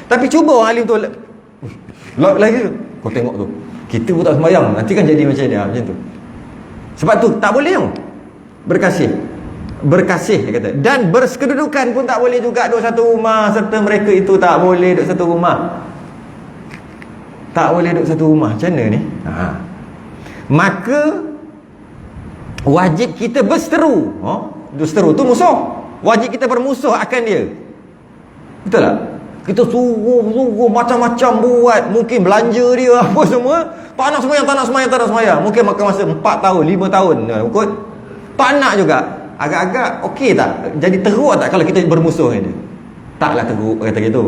Tapi cuba orang alim tu lagi kau tengok tu, kita pun tak semayang, nanti kan jadi macam ni, macam tu. Sebab tu tak boleh berkasih dia kata. Dan berkedudukan pun tak boleh juga duduk satu rumah, serta mereka itu tak boleh duduk satu rumah. Tak boleh duduk satu rumah. Macam mana ni? Maka wajib kita berseteru. Berseteru tu musuh. Wajib kita bermusuh akan dia. Betul tak? Kita suruh macam-macam buat, mungkin belanja dia apa semua, tak nak semayang. Mungkin makan masa 4 tahun 5 tahun ikut, tak nak juga. Agak-agak okey tak? Jadi teruk tak kalau kita bermusuh dengan dia? Taklah teruk kata gitu.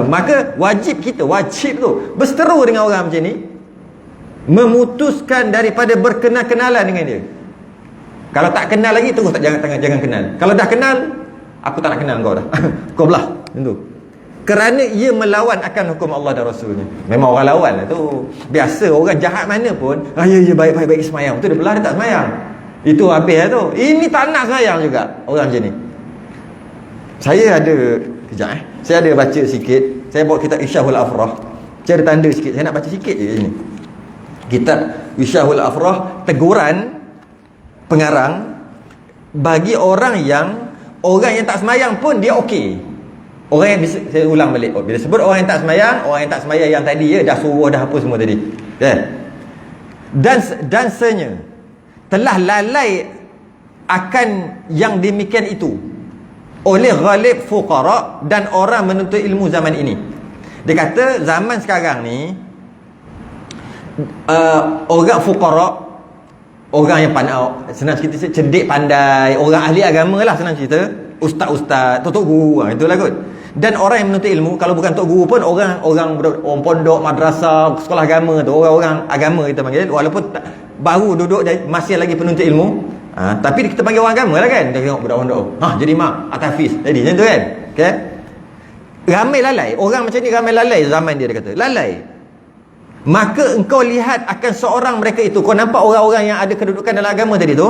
Maka wajib tu berseteru dengan orang macam ni, memutuskan daripada berkenal-kenalan dengan dia. Kalau tak kenal lagi, terus jangan kenal. Kalau dah kenal, aku tak nak kenal kau dah. Kau belah tentu. Kerana ia melawan akan hukum Allah dan Rasulnya. Memang orang lawan lah tu. Biasa orang jahat mana pun, ya baik semayang. Tu dia belah, dia tak semayang. Itu habis lah tu. Ini tak nak semayang juga orang macam ni. Saya ada saya ada baca sikit. Saya bawa kitab Isyahul Afrah. Saya ada tanda sikit. Saya nak baca sikit je ni. Kitab Isyahul Afrah, teguran pengarang bagi orang yang tak semayang pun dia okey. Orang yang saya ulang balik, bila sebut orang yang tak semayang yang tadi dah suruh dah apa semua tadi, dan senya telah lalai akan yang demikian itu oleh ghalib fuqara dan orang menuntut ilmu zaman ini. Dia kata zaman sekarang ni orang fuqara, orang yang pandai, senang cerita cerdik pandai, orang ahli agama lah, senang cerita, ustaz-ustaz, tok guru, itulah kot. Dan orang yang menuntut ilmu, kalau bukan tok guru pun orang pondok, madrasah, sekolah agama tu, orang-orang agama kita panggil, walaupun baru duduk masih lagi penuntut ilmu, tapi kita panggil orang agama lah kan. Dia tengok budak pondok, jadi mak atafiz jadi macam tu kan. Okay? Ramai lalai orang macam ni, ramai lalai zaman dia kata lalai. Maka engkau lihat akan seorang mereka itu, kau nampak orang-orang yang ada kedudukan dalam agama tadi tu,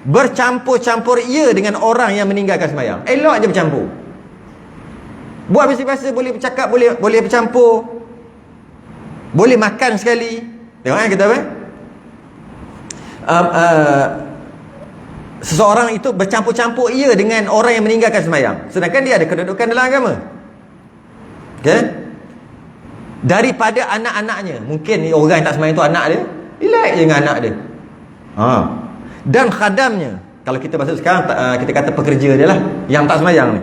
bercampur-campur ia dengan orang yang meninggalkan sembahyang. Elok je bercampur. Buat biasa-biasa, boleh bercakap, boleh bercampur, boleh makan sekali. Tengok kan kita apa? Seseorang itu bercampur-campur ia dengan orang yang meninggalkan sembahyang, sedangkan dia ada kedudukan dalam agama. Okay? Daripada anak-anaknya, mungkin orang yang tak sembahyang tu anak dia, relax je dengan anak dia. Dan khadamnya, kalau kita bahasa sekarang kita kata pekerja dia lah, yang tak sembahyang ni.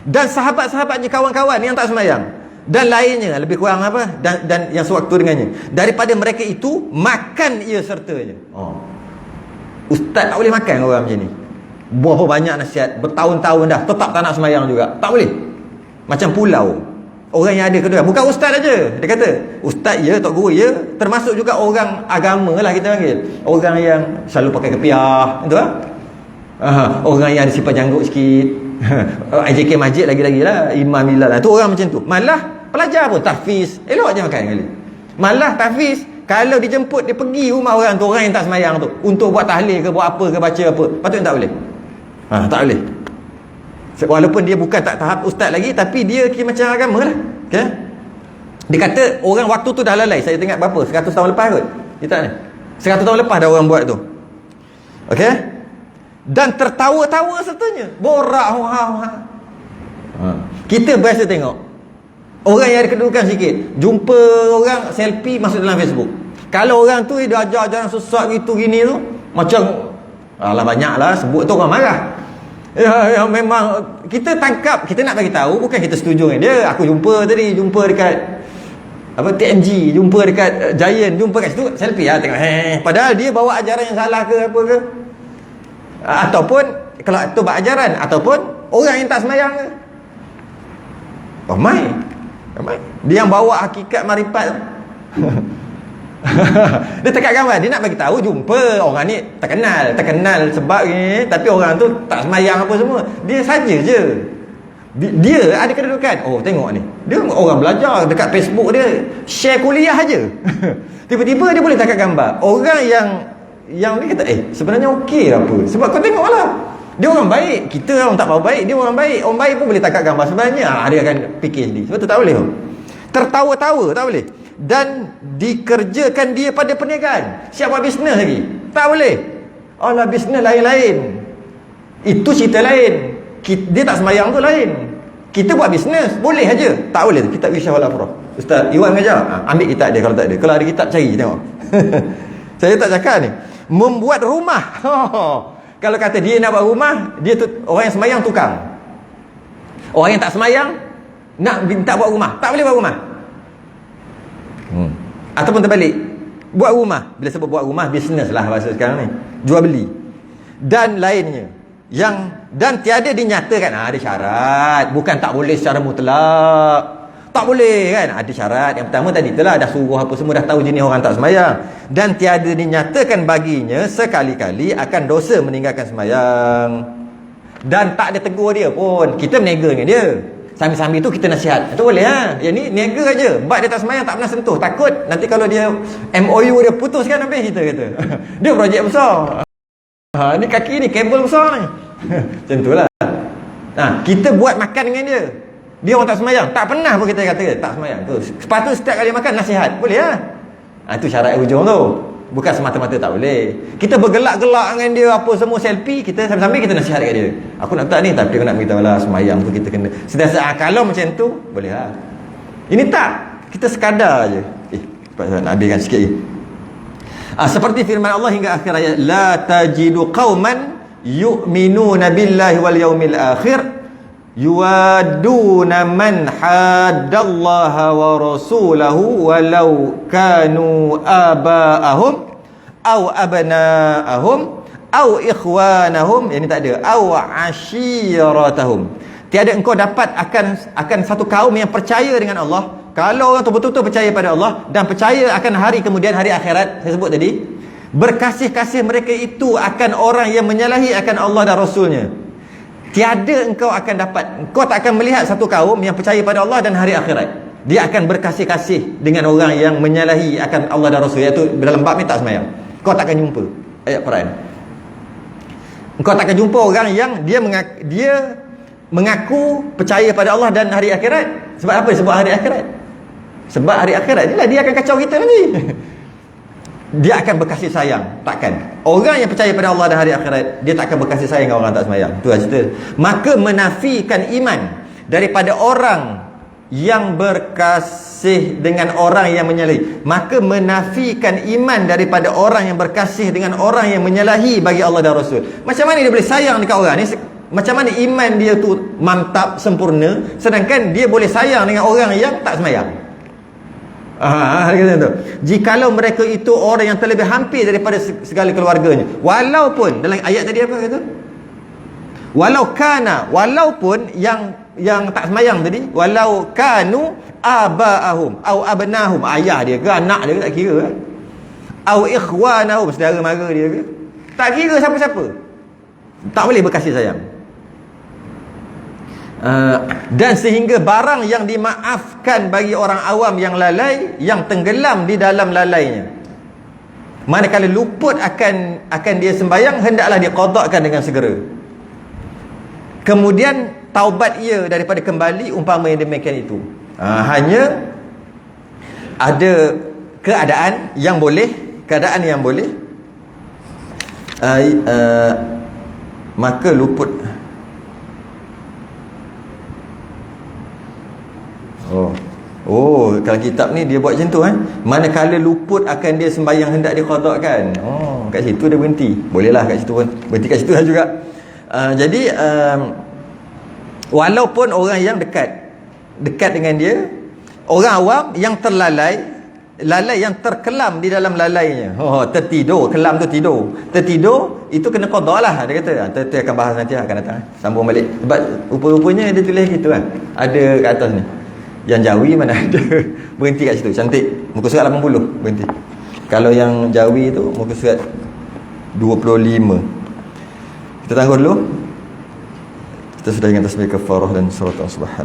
Dan sahabat-sahabatnya, kawan-kawan yang tak sembahyang, dan lainnya lebih kurang apa, dan yang sewaktu dengannya. Daripada mereka itu makan ia sertanya. Ustaz tak boleh makan orang macam ni. Berapa banyak nasihat, bertahun-tahun dah, tetap tak nak sembahyang juga. Tak boleh. Macam pulau. Orang yang ada kedua, bukan ustaz aja. Dia kata ustaz ya, tok guru ya, termasuk juga orang agama lah kita panggil. Orang yang selalu pakai kepiah, itu lah. Orang yang ada sifat janggut sikit. IJK masjid lagi-lagi lah, Imam Bilal lah. Tu orang macam tu. Malah pelajar pun tahfiz, elok je makan kali. Malah tahfiz, kalau dijemput dia pergi rumah orang tu, orang yang tak semayang tu, untuk buat tahlil ke, buat apa ke, baca apa, patutnya tak boleh. Tak boleh. Walaupun dia bukan tak tahap ustaz lagi, tapi dia kira macam agama lah. Okay? Dia kata orang waktu tu dah lalai. Saya tengok berapa, 100 tahun lepas kot. Dia tak ni 100 tahun lepas dah orang buat tu. Okay? Dan tertawa-tawa sertanya, borak kita biasa tengok orang yang ada kedudukan sikit, jumpa orang selfie masuk dalam Facebook. Kalau orang tu dia ajar-ajaran sesat gitu gini tu, macam Alah banyaklah sebut tu orang marah. Ya, memang kita tangkap, kita nak bagi tahu, bukan kita setuju dengan dia. Aku jumpa dekat apa TNG, jumpa dekat Giant, jumpa kat situ, selfie lah tengok. Padahal dia bawa ajaran yang salah ke apa ke? Ataupun kalau tu buat ajaran, ataupun orang yang tak sembahyang ke? Ramai. Dia yang bawa hakikat marifat. Dia tekat gambar, dia nak bagi tahu jumpa orang ni terkenal sebab ni, tapi orang tu tak sembahyang apa semua. Dia saja je. Dia ada kedudukan. Oh, tengok ni. Dia orang belajar dekat Facebook dia, share kuliah aja. Tiba-tiba dia boleh tekat gambar. Orang yang ni kata, sebenarnya okey apa? Sebab kau tengoklah. Dia orang baik, kita orang tak mau baik, dia orang baik. Orang baik pun boleh tangkap gambar sebenarnya. Dia akan fikir sendiri. Sebab tu tak boleh. Tertawa-tawa tak boleh. Dan dikerjakan dia pada perniagaan. Siap buat bisnes lagi. Tak boleh. Alah, bisnes lain-lain. Itu cerita lain. Dia tak sembahyang tu lain. Kita buat bisnes, boleh aja. Tak boleh. Kitab Isyah wal-Afrah. Ustaz, Iwan mengajar. Ambil kitab dia kalau tak ada. Kalau ada kitab, cari tengok. Saya tak cakap ni. Membuat rumah. Kalau kata dia nak buat rumah, dia tu orang yang sembahyang tukang. Orang yang tak sembahyang nak minta buat rumah, tak boleh buat rumah. Ataupun terbalik, buat rumah. Bila sebut buat rumah, bisnes lah bahasa sekarang ni, jual beli dan lainnya. Dan tiada dinyatakan, ada syarat. Bukan tak boleh secara mutlak. Tak boleh kan, ada syarat. Yang pertama tadi telah dah suruh apa semua, dah tahu jenis orang tak sembahyang. Dan tiada dinyatakan baginya sekali-kali akan dosa meninggalkan sembahyang. Dan tak ada tegur dia pun, kita berniaga dengan dia. Sambil-sambil tu kita nasihat, itu boleh Yang ni niaga aja, bab dia tak sembahyang tak pernah sentuh. Takut nanti kalau dia MOU dia putuskan, habis kita kata. Dia projek besar. Ni kaki ni kabel besar ni. Macam itulah. Kita buat makan dengan dia. Dia orang tak sembahyang, tak pernah pun kita kata tak sembahyang tu. Sepatutnya setiap kali makan nasihat, boleh Itu syarat hujung tu. Bukan semata-mata tak boleh. Kita bergelak-gelak dengan dia apa semua, selfie, kita sambil-sambil kita nasihat kat dia. Aku nak tak ni, tapi aku nak beritahu lah, sembahyang tu kita kena. Sentiasa kalau macam tu, boleh Ini tak, kita sekadar je. Nak habiskan sikit lagi. Seperti firman Allah hingga akhir ayat, la tajidu qauman yu'minuna billahi wal yaumil akhir yuwaduna man haddallaha wa rasulahu walau kanu aba'ahum aw abna'ahum aw ikhwanahum. Ini tak ada, aw ashiratahum. Tiada engkau dapat akan satu kaum yang percaya dengan Allah. Kalau orang tu betul-betul percaya pada Allah dan percaya akan hari kemudian, hari akhirat, saya sebut tadi, berkasih-kasih mereka itu akan orang yang menyalahi akan Allah dan Rasulnya. Tiada engkau akan dapat, engkau tak akan melihat satu kaum yang percaya pada Allah dan hari akhirat, dia akan berkasih-kasih dengan orang yang menyalahi akan Allah dan Rasul, iaitu dalam bab ni tak sembahyang. Kau tak akan jumpa ayat Quran. Engkau tak akan jumpa orang yang dia mengaku percaya pada Allah dan hari akhirat. Sebab apa sebab hari akhirat? Sebab hari akhirat inilah dia akan kacau kita nanti. Dia akan berkasih sayang. Takkan orang yang percaya pada Allah dan hari akhirat, dia tak akan berkasih sayang dengan orang tak sembahyang. Itu cerita. Maka menafikan iman daripada orang yang berkasih dengan orang yang menyalahi. Maka menafikan iman daripada orang yang berkasih dengan orang yang menyalahi bagi Allah dan Rasul. Macam mana dia boleh sayang dekat orang ni? Macam mana iman dia tu mantap, sempurna, sedangkan dia boleh sayang dengan orang yang tak sembahyang? Jikalau mereka itu orang yang terlebih hampir daripada segala keluarganya, walaupun dalam ayat tadi apa kata, walaupun yang tak sembahyang tadi, walau kanu aba'ahum au abnahum, ayah dia ke anak dia ke tak kira, au ikhwanahum, saudara mara dia ke, tak kira siapa-siapa, tak boleh berkasih sayang. Dan sehingga barang yang dimaafkan bagi orang awam yang lalai, yang tenggelam di dalam lalainya, manakala luput akan dia sembahyang, hendaklah dia qadakkan dengan segera. Kemudian taubat ia daripada kembali umpama yang demikian itu. Hanya ada keadaan yang boleh, maka luput. Kalau kitab ni dia buat macam tu Manakala luput akan dia sembahyang, hendak dia qadakkan. kat situ dia berhenti. Bolehlah kat situ pun. Berhenti kat situ lah juga. Jadi walaupun orang yang dekat dengan dia, orang awam yang terlalai yang terkelam di dalam lalainya. Tertidur, kelam tu tertidur, itu kena qada lah, dia kata. Kita akan bahas nanti, akan datang sambung balik. Sebab rupa-rupanya dia tulis gitu kan, ada kat atas ni. Yang Jawi mana ada berhenti kat situ, cantik, muka surat 80 berhenti. Kalau yang Jawi tu muka surat 25. Kita tangguh dulu. Kita sudah dengan tasbih kafarah dan surat al-subhanah.